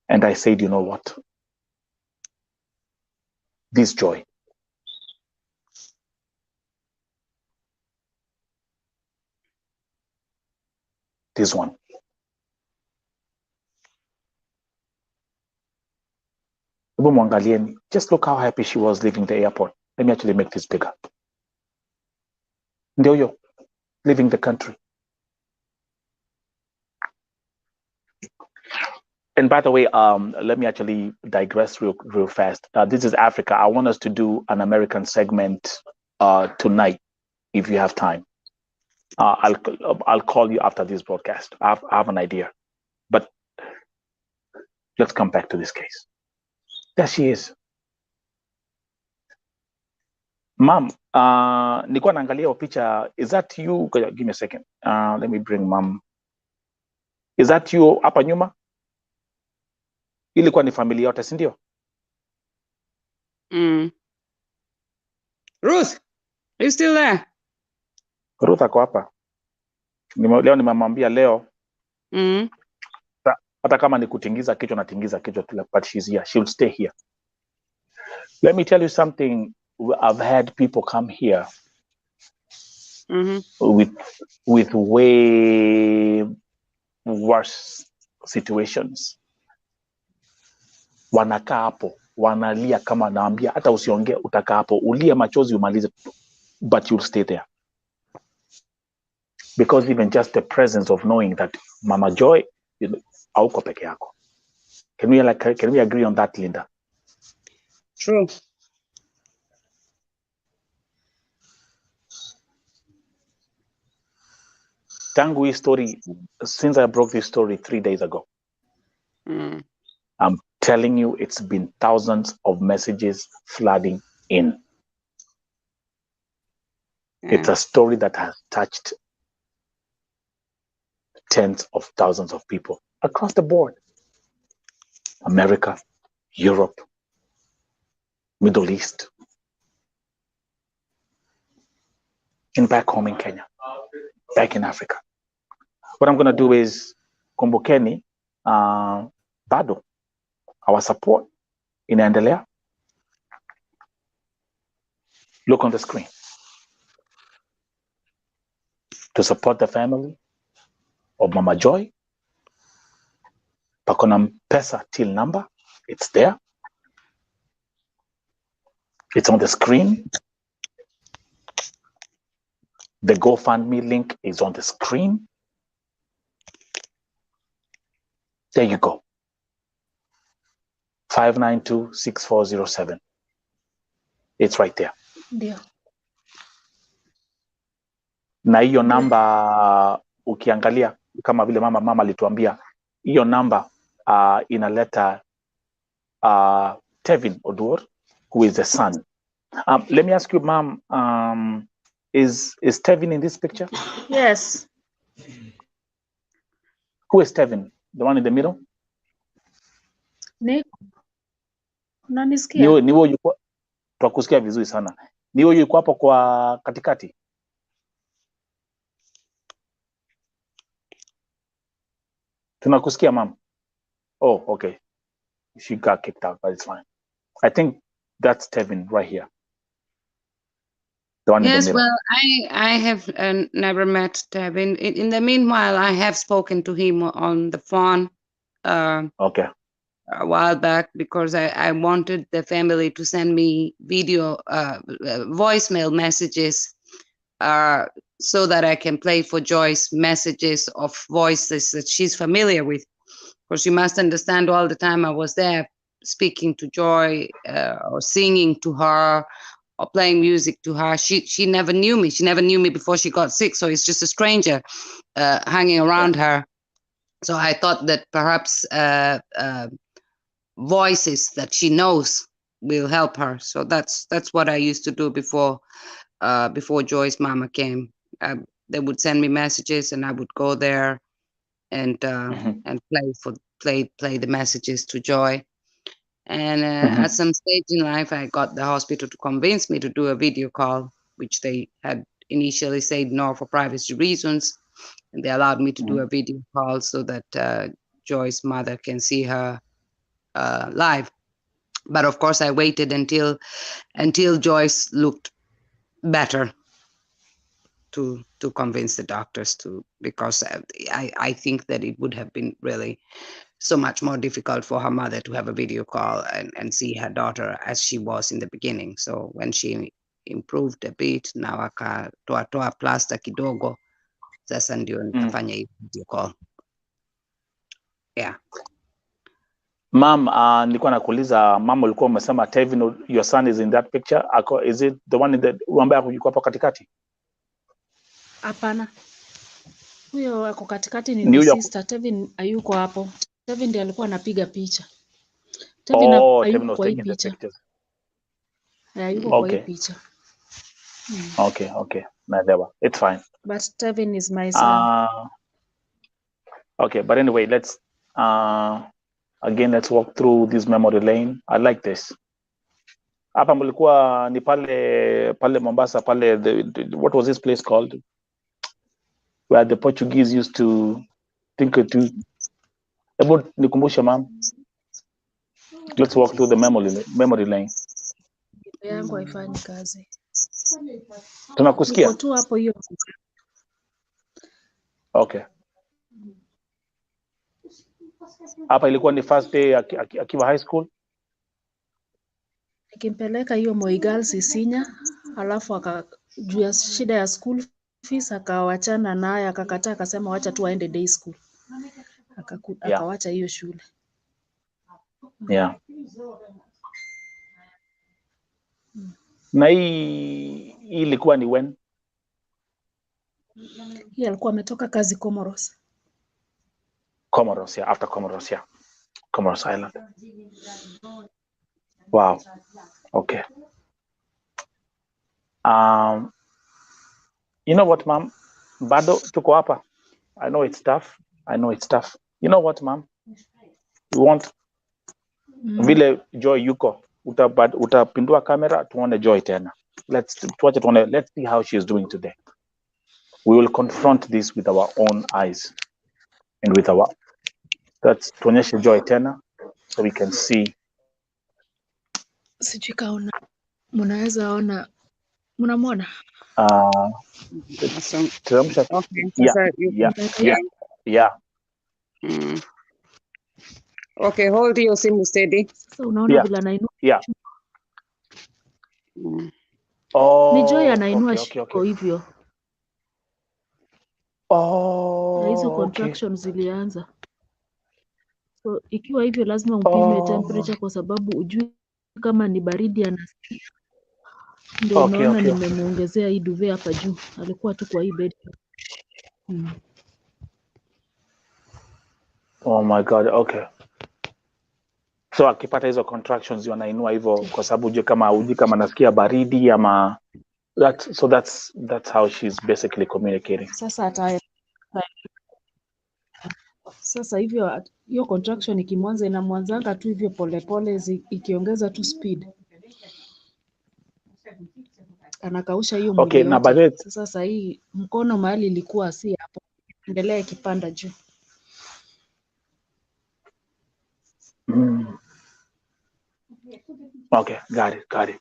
[SPEAKER 1] And I said, you know what? This Joy, this one, just look how happy she was leaving the airport. Let me actually make this bigger. Ndio yo, leaving the country. And by the way, let me actually digress real fast. This is Africa. I want us to do an American segment tonight, if you have time. I'll call you after this broadcast. I have an idea, but let's come back to this case. There she is. Mom, nilikuwa naangalia picha. Is that you? Give me a second. Let me bring mom. Is that you hapa nyuma? Ilikuwa ni familia yote, si ndio?
[SPEAKER 2] Ruth, are you still there?
[SPEAKER 1] Ruth ako hapa. Leo nimemwambia leo. Hata kama ni kutingiza kichwa na tingiza kichwa, but she's here. She'll stay here. Let me tell you something. I've had people come here with way worse situations. Wanakaa hapo, wanalia kama naambia, hata usiongee, utakaa hapo, ulie machozi umalize, but you'll stay there. Because even just the presence of knowing that Mama Joy, hauko peke yako. Can we agree on that, Linda?
[SPEAKER 2] True.
[SPEAKER 1] Tangu hii story, since I broke this story 3 days ago, I'm telling you, it's been thousands of messages flooding in. It's a story that has touched tens of thousands of people across the board. America, Europe, Middle East, and back home in Kenya, back in Africa. What I'm going to do is, kumbukeni, bado, our support inaendelea. Look on the screen. To support the family of Mama Joy, pakona pesa till number, it's there. It's on the screen. The GoFundMe link is on the screen. There you go. 592-6407. It's right there.
[SPEAKER 3] Ndio.
[SPEAKER 1] Na hiyo namba ukiangalia kama vile mama alituambia, hiyo namba inaleta Tevin Oduor who is the son. Let me ask you, ma'am, is Tevin in this picture?
[SPEAKER 3] Yes.
[SPEAKER 1] Who is Tevin? The one in the middle?
[SPEAKER 3] Unanisikia?
[SPEAKER 1] Ni wewe yuko twakusikia vizuri sana. Ni wewe yuko hapo kwa katikati? Tunakusikia, ma'am. Oh, okay. She got kicked out, but it's fine. I think that's Tevin right here. The one in the
[SPEAKER 2] Yes,
[SPEAKER 1] middle.
[SPEAKER 2] well, I have never met Tevin. In the meanwhile, I have spoken to him on the phone
[SPEAKER 1] Okay.
[SPEAKER 2] a while back because I wanted the family to send me video voicemail messages so that I can play for Joyce messages of voices that she's familiar with. Because you must understand, all the time I was there speaking to Joy or singing to her or playing music to her. She never knew me. She never knew me before she got sick. So it's just a stranger hanging around her. So I thought that perhaps voices that she knows will help her. So that's what I used to do before Joy's mama came. They would send me messages and I would go there and play the messages to Joy. And at some stage in life, I got the hospital to convince me to do a video call, which they had initially said no for privacy reasons. And they allowed me to do a video call so that Joy's mother can see her live. But of course, I waited until Joyce looked better to convince the doctors to, because I think that it would have been really so much more difficult for her mother to have a video call and see her daughter as she was in the beginning. So when she improved a bit, na wakatoa plaster kidogo, sasa ndio nikafanya hii video call. Yeah.
[SPEAKER 1] Ma'am, nilikuwa nakuuliza, mama, ulikuwa umesema Tevin, your son is in that picture. Is it the one in the ambaye yuko hapo katikati?
[SPEAKER 3] Hapana. Huyo ako katikati ni sister. Tevin hayuko hapo. Tevin ndiye alikuwa anapiga picha. Tevin hayuko kwa hii picha. Hayuko kwa hii picha.
[SPEAKER 1] Okay. Naelewa. It's fine.
[SPEAKER 3] But Tevin is my son.
[SPEAKER 1] Okay, but anyway, let's walk through this memory lane. I like this. Hapa mlikuwa ni pale Mombasa, pale what was this place called? Where the Portuguese used to think to about nikumbusha, ma'am. Let's walk through the memory lane.
[SPEAKER 3] Yangu haifanyi kazi.
[SPEAKER 1] Tunakusikia?
[SPEAKER 3] Uko tu hapo hiyo.
[SPEAKER 1] Okay. Hapa ilikuwa ni first day akiwa high school.
[SPEAKER 3] Nikimpeleka hiyo Moi Girls Isinya, alafu juu ya shida ya school fees akawachana naye, akakataa, akasema wacha tu aende day school. Akawacha hiyo shule.
[SPEAKER 1] Yeah. Na hii ilikuwa ni when?
[SPEAKER 3] Hii alikuwa ametoka kazi Comoros.
[SPEAKER 1] Comoros, yeah, after Comoros, yeah. Comoros Island. Wow. Okay. You know what, ma'am? Bado tuko hapa. I know it's tough. You know what, ma'am? We want vile Joy yuko. Utapindua kamera tuone Joy tena. Let's see how she is doing today. We will confront this with our own eyes and with our tuonyeshe Joy tena so we can see.
[SPEAKER 3] Sijui kaona. Mnaweza ona. Mnamwona?
[SPEAKER 1] Teremsha. Yeah.
[SPEAKER 2] Okay, hold your simu steady.
[SPEAKER 3] Sasa unaona vile anainua.
[SPEAKER 1] Yeah.
[SPEAKER 3] Ni Joy anainua shiko hivyo. Na hizo contractions zilianza. So ikiwa hivyo lazima umpime temperature kwa sababu ujui kama ni baridi anasikia. Ndio unaona nimemuongezea hii duvet hapa juu. Alikuwa tu kwa hii bed.
[SPEAKER 1] Oh my God, okay. So akipata hizo contractions wanainua hivyo kwa sababu hujui kama nasikia baridi ama that's how she's basically communicating.
[SPEAKER 3] Sasa hivyo hiyo contraction ikimwanza inamwanzanga tu hivyo polepole, ikiongeza tu speed anakausha hiyo mwili
[SPEAKER 1] Okay, na by the
[SPEAKER 3] yote.
[SPEAKER 1] way,
[SPEAKER 3] Sasa hii mkono mahali ilikuwa si hapo, endelea ikipanda juu.
[SPEAKER 1] Okay, got it.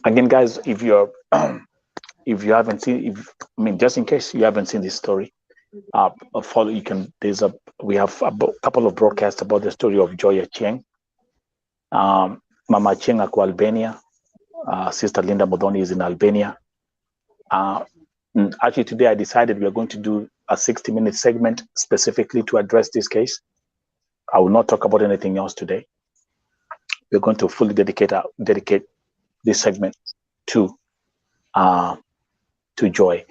[SPEAKER 1] Again, guys, if you haven't seen, just in case you haven't seen this story, follow. We have a couple of broadcasts about the story of Joy Achieng. Mama Achieng ako Albania. Sister Linda Modoni is in Albania. Actually, today I decided we are going to do a 60-minute segment specifically to address this case. I will not talk about anything else today. We're going to fully dedicate this segment to Joy.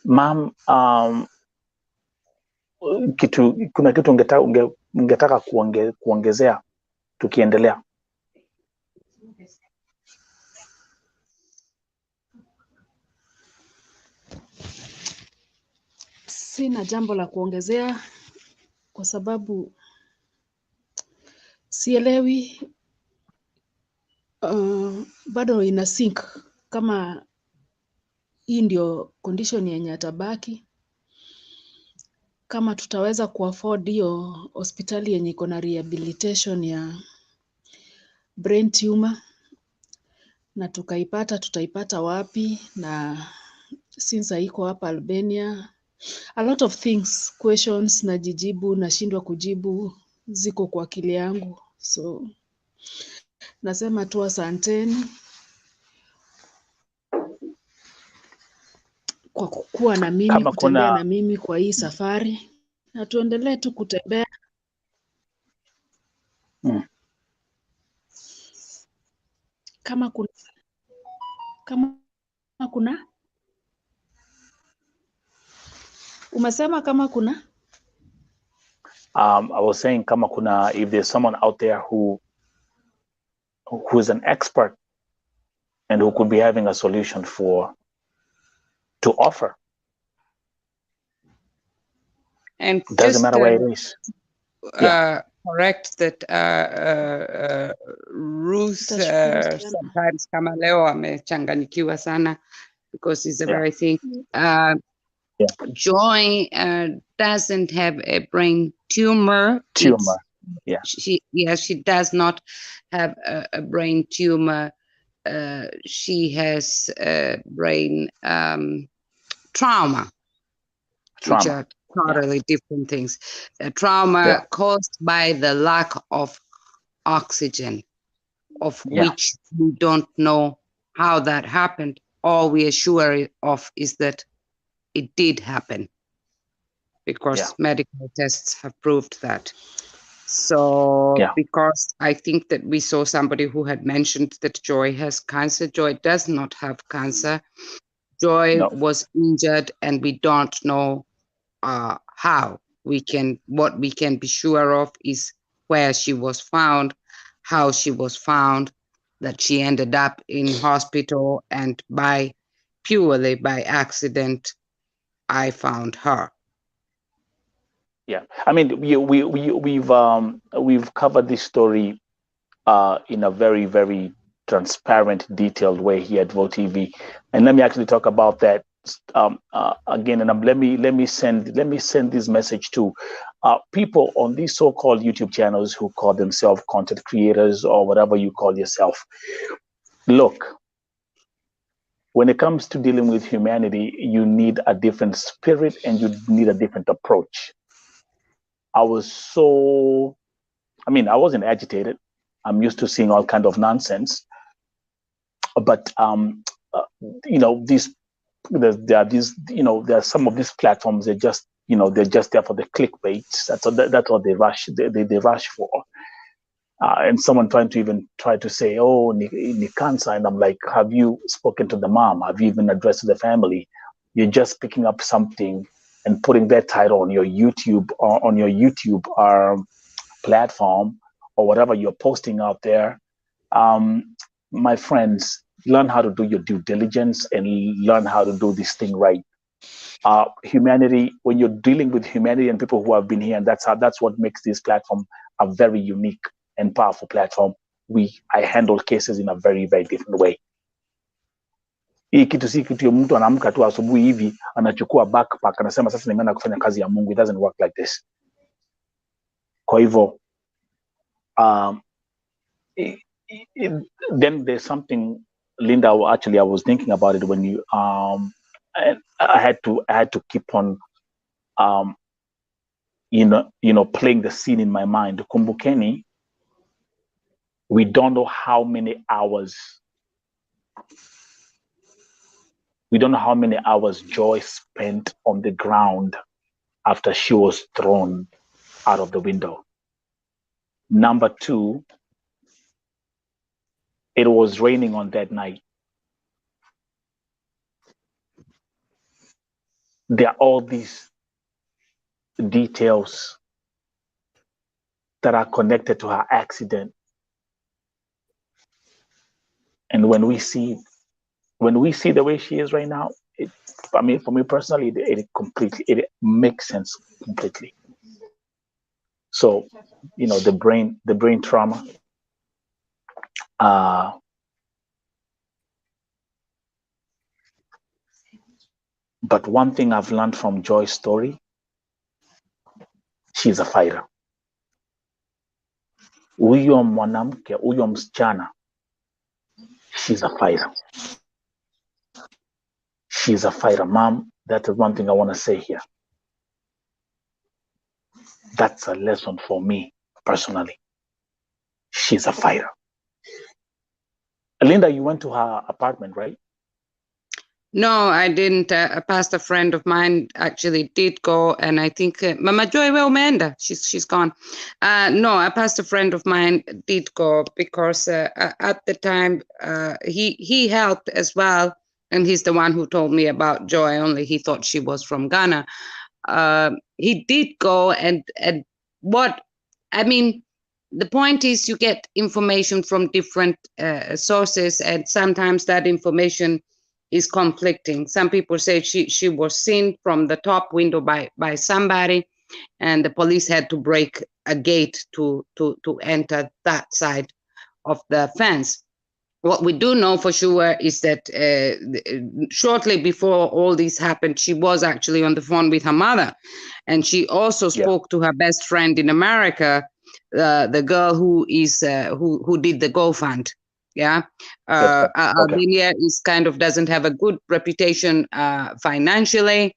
[SPEAKER 1] Ma'am, kuna kitu ungetaka kuongezea tukiendelea?
[SPEAKER 3] Sina jambo la kuongezea kwa sababu sielewi, bado ina sink kama hii ndio condition yenye atabaki, kama tutaweza kuafford hiyo hospitali yenye iko na rehabilitation ya brain tumor, na tutaipata wapi? Na since haiko hapa Albania, a lot of things, questions nashindwa kujibu, ziko kwa akili yangu. So nasema tu asanteni kwa kuwa na mimi, kutembea na mimi kwa hii safari, na tuendelee tu kutembea. Kama kuna umesema kama kuna
[SPEAKER 1] I was saying kama kuna, if there's someone out there who's an expert and who could be having a solution to offer.
[SPEAKER 2] And
[SPEAKER 1] doesn't matter where it is.
[SPEAKER 2] Correct that Ruth sometimes kama leo amechanganyikiwa sana because it's a very thing. Joy doesn't have a brain tumor. She does not have a brain tumor. She has a brain trauma, which are totally different things. A trauma caused by the lack of oxygen, of which we don't know how that happened. All we are sure of is that it did happen because medical tests have proved that. So because I think that we saw somebody who had mentioned that Joy has cancer. Joy does not have cancer. Joy was injured, and we don't know how. What we can be sure of is where she was found, how she was found, that she ended up in hospital, and purely by accident, I found her.
[SPEAKER 1] Yeah, I mean, we've covered this story in a very, very transparent, detailed way here at VoTV, and let me actually talk about that again. And let me send this message to people on these so-called YouTube channels who call themselves content creators or whatever you call yourself. Look, when it comes to dealing with humanity, you need a different spirit and you need a different approach. I wasn't agitated. I'm used to seeing all kind of nonsense. But there are some of these platforms. They're just there for the clickbait. That's what they rush. They rush for. And someone try to say, oh, ni cancer, and I'm like, have you spoken to the mom? Have you even addressed the family? You're just picking up something and putting that title on your YouTube platform or whatever you're posting out there, my friends, learn how to do your due diligence and learn how to do this thing right. Humanity, when you're dealing with humanity and people who have been here, and that's what makes this platform a very unique and powerful platform. I handle cases in a very, very different way. Hii kitu si kitu mtu anaamka tu asubuhi hivi anachukua backpack anasema sasa nimeenda kufanya kazi ya Mungu. It doesn't work like this. Kwa hivyo then there's something, Linda, actually I was thinking about it when you I had to keep on playing the scene in my mind. Kumbukeni, we don't know how many hours Joy spent on the ground after she was thrown out of the window. Number two, it was raining on that night. There are all these details that are connected to her accident. And when we see the way she is right now, for me personally, it makes sense completely. So, the brain trauma. But one thing I've learned from Joy's story, she's a fighter. Huyo mwanamke, huyo msichana, she's a fighter. She's a fighter, Mom. That is one thing I want to say here. That's a lesson for me personally. She's a fighter. Linda, you went to her apartment, right?
[SPEAKER 2] No, I didn't. A pastor friend of mine actually did go, and I think Mama Joy, where umeenda? She's gone. No, a pastor friend of mine did go because at the time he helped as well, and he's the one who told me about Joy. Only he thought she was from Ghana. He did go, and what I mean. The point is, you get information from different sources, and sometimes that information is conflicting. Some people say she was seen from the top window by somebody, and the police had to break a gate to enter that side of the fence. What we do know for sure is that shortly before all this happened, she was actually on the phone with her mother, and she also spoke to her best friend in America, the girl who is who did the GoFund. Yeah, ALBANIA is doesn't have a good reputation financially,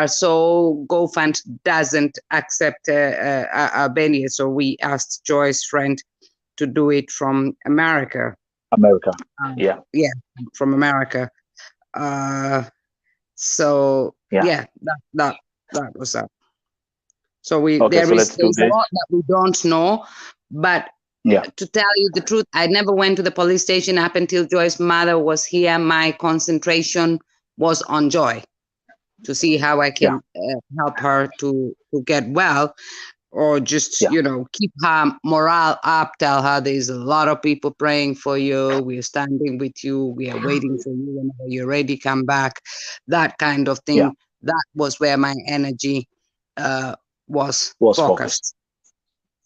[SPEAKER 2] so GoFund doesn't accept ALBANIA. So we asked Joy's friend to do it from America. From America. So that was up. So there's a lot that we don't know, but to tell you the truth, I never went to the police station up until Joy's mother was here. My concentration was on Joy to see how I can help her to get well, or just keep her morale up, tell her there's a lot of people praying for you, we're standing with you, we are waiting for you, whenever you're ready, come back, that kind of thing. That was where my energy was focused.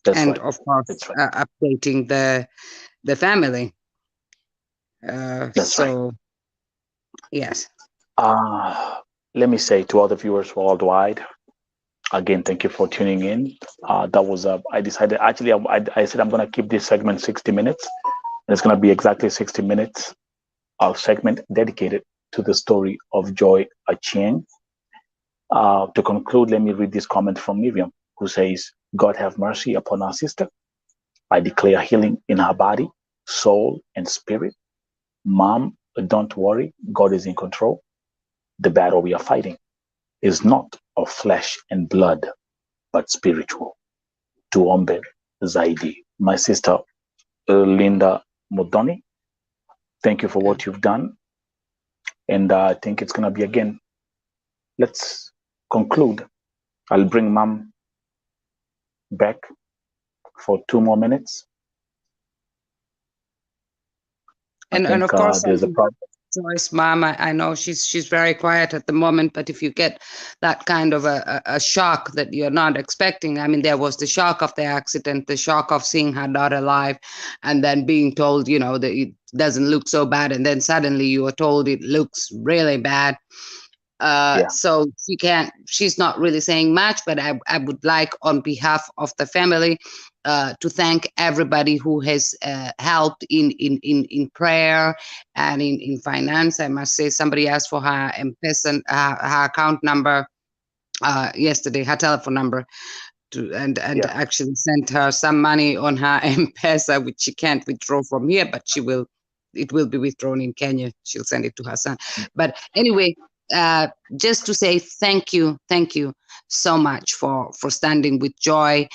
[SPEAKER 2] And of course updating the family. Yes.
[SPEAKER 1] Let me say to all the viewers worldwide, again, thank you for tuning in. That was I decided, actually, I said I'm going to keep this segment 60 minutes. And it's going to be exactly 60 minutes of segment dedicated to the story of Joy Achieng. To conclude, let me read this comment from Miriam, who says, God have mercy upon our sister. I declare healing in her body, soul, and spirit. Mom, don't worry. God is in control. The battle we are fighting is not of flesh and blood, but spiritual. Tuombe zaidi. My sister, Linda Modoni, thank you for what you've done. And I think it's going to be, again, let's conclude, I'll bring Mom back for 2 more minutes.
[SPEAKER 2] And of course,
[SPEAKER 1] there's a problem.
[SPEAKER 2] Joyce, Mom, I know she's very quiet at the moment, but if you get that kind of a shock that you're not expecting, I mean, there was the shock of the accident, the shock of seeing her daughter alive, and then being told, you know, that it doesn't look so bad, and then suddenly you are told it looks really bad. So she's not really saying much, but I would like, on behalf of the family, to thank everybody who has helped in prayer and in finance. I must say, somebody asked for her M-Pesa, her account number yesterday, her telephone number, and actually sent her some money on her M-Pesa, which she can't withdraw from here, but it will be withdrawn in Kenya. She'll send it to her son. But anyway, just to say thank you so much for standing with Joy,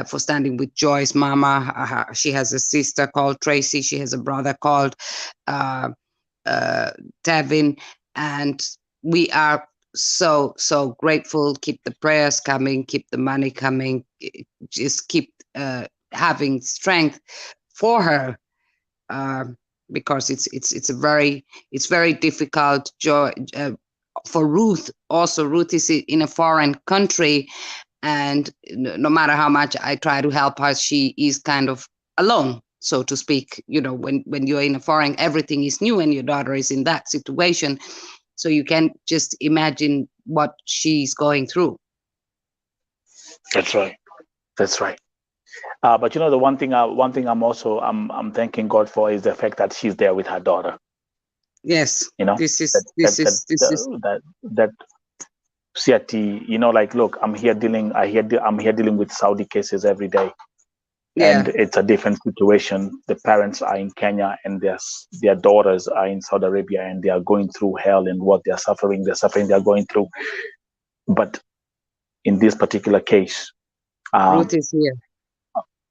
[SPEAKER 2] for standing with Joy's mama. She has a sister called Tracy. She has a brother called Tevin, and we are so grateful. Keep the prayers coming, keep the money coming, just keep having strength for her, because it's very difficult. Joy, for Ruth also. Ruth is in a foreign country, and no matter how much I try to help her, she is kind of alone, so to speak. You know, when you're in a foreign, everything is new, and your daughter is in that situation, so you can just imagine what she's going through.
[SPEAKER 1] That's right. But you know, the one thing I'm thanking God for is the fact that she's there with her daughter.
[SPEAKER 2] Yes,
[SPEAKER 1] you know, that Siati, you know, like, look, I'm here dealing with Saudi cases every day, and it's a different situation. The parents are in Kenya, and their daughters are in Saudi Arabia, and they are going through hell, and what they're suffering, they're going through. But in this particular case,
[SPEAKER 2] Ruth is here.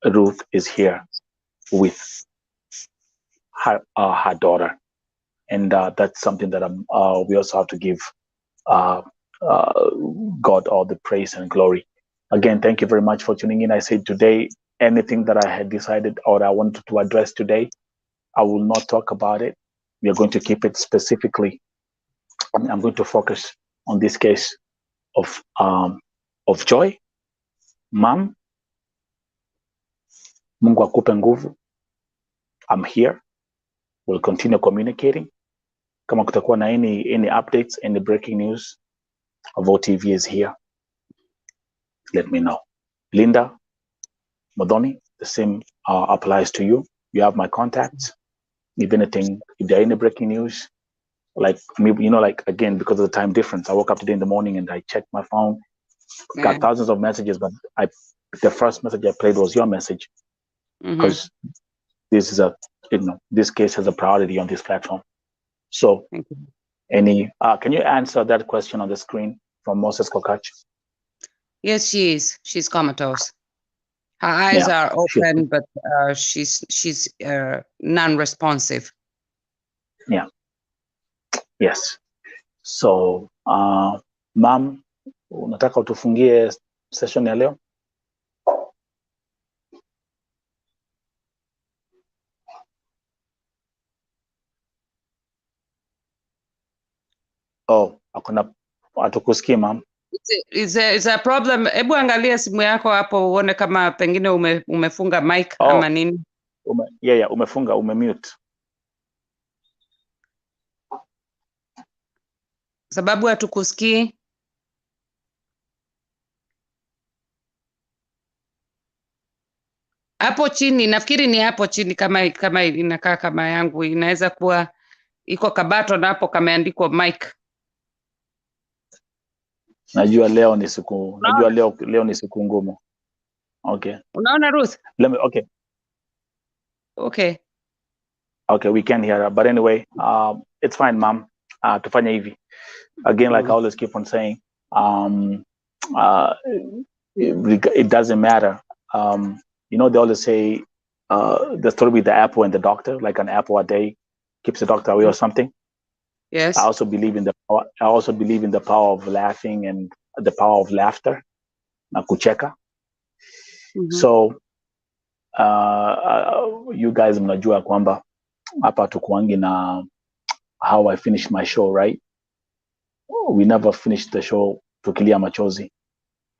[SPEAKER 1] Ruth is here with her daughter. And that's something that we also have to give God all the praise and glory. Again, thank you very much for tuning in. I said today, anything that I had decided or I wanted to address today, I will not talk about it. We are going to keep it specifically. I'm going to focus on this case of Joy. Mom, Mungu akupe nguvu. I'm here. We'll continue communicating. Kama kutakuwa na any updates, any breaking news, Avo TV is here. Let me know. Linda Modoni, the same applies to you. You have my contacts. If there are any breaking news, like maybe, you know, like, again, because of the time difference, I woke up today in the morning and I checked my phone, got thousands of messages, but the first message I played was your message, because this is this case has a priority on this platform. So, can you answer that question on the screen from Moses Kokach?
[SPEAKER 2] Yes, she is. She's comatose. Her eyes are open, but she's non-responsive.
[SPEAKER 1] Yeah. Yes. So, Mom, unataka utufungie session ya leo? Oh, hakuna, hatukusikii, Mom.
[SPEAKER 2] Is a problem. Hebu angalia simu yako hapo uone kama pengine umefunga mic ama nini.
[SPEAKER 1] Umefunga, umemute.
[SPEAKER 2] Sababu hatukusikii. Hapo chini, nafikiri ni hapo chini, kama inakaa kama yangu, inaweza kuwa iko kabato na hapo kameandikwa mic.
[SPEAKER 1] Najua leo ni siku, leo ni siku ngumu. Okay.
[SPEAKER 2] Unaona Ruth?
[SPEAKER 1] Okay, we can hear her. But anyway, it's fine, Mom. Tufanya hivi. Again, like I always keep on saying, it doesn't matter. You know, they always say the story with the apple and the doctor, like an apple a day keeps the doctor away or something.
[SPEAKER 2] Yes.
[SPEAKER 1] I also believe in the power of laughing and the power of laughter na kucheka. So you guys mnajua kwamba hapa tukuangi na how I finish my show, right? We never finish the show tukilia machozi.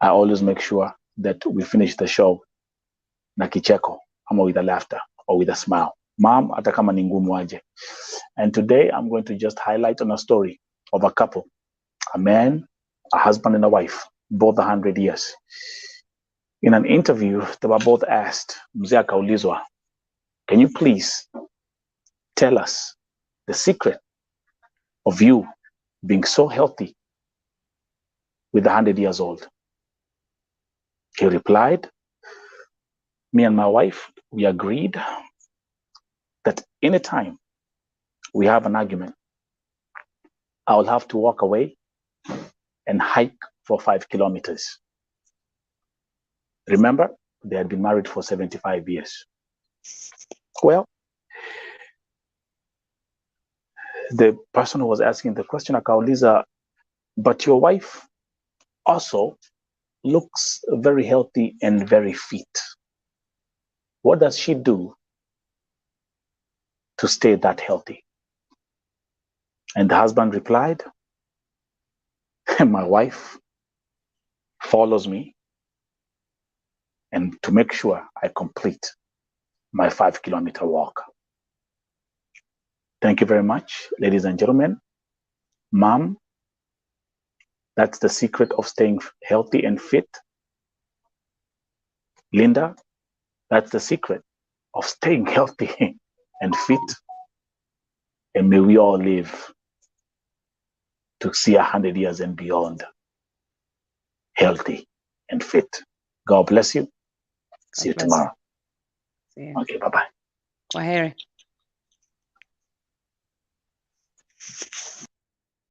[SPEAKER 1] I always make sure that we finish the show na kicheko, ama with a laughter or with a smile. Mom, hata kama ni ngumu aje. And today I'm going to just highlight on a story of a couple, a man, a husband and a wife, both 100 years. In an interview, they were both asked, Mzee akaulizwa, can you please tell us the secret of you being so healthy with 100 years old? He replied, me and my wife, we agreed that anytime we have an argument, I'll have to walk away and hike for 5 kilometers. Remember, they had been married for 75 years. Well, the person who was asking the question, akauliza, but your wife also looks very healthy and very fit. What does she do to stay that healthy? And the husband replied, my wife follows me and to make sure I complete my 5 kilometer walk. Thank you very much, ladies and gentlemen. Mom, that's the secret of staying healthy and fit. Linda, that's the secret of staying healthy and fit. And may we all live to see 100 years and beyond, healthy and fit. God bless you. See you tomorrow. Okay, bye-bye.
[SPEAKER 2] Kwaheri.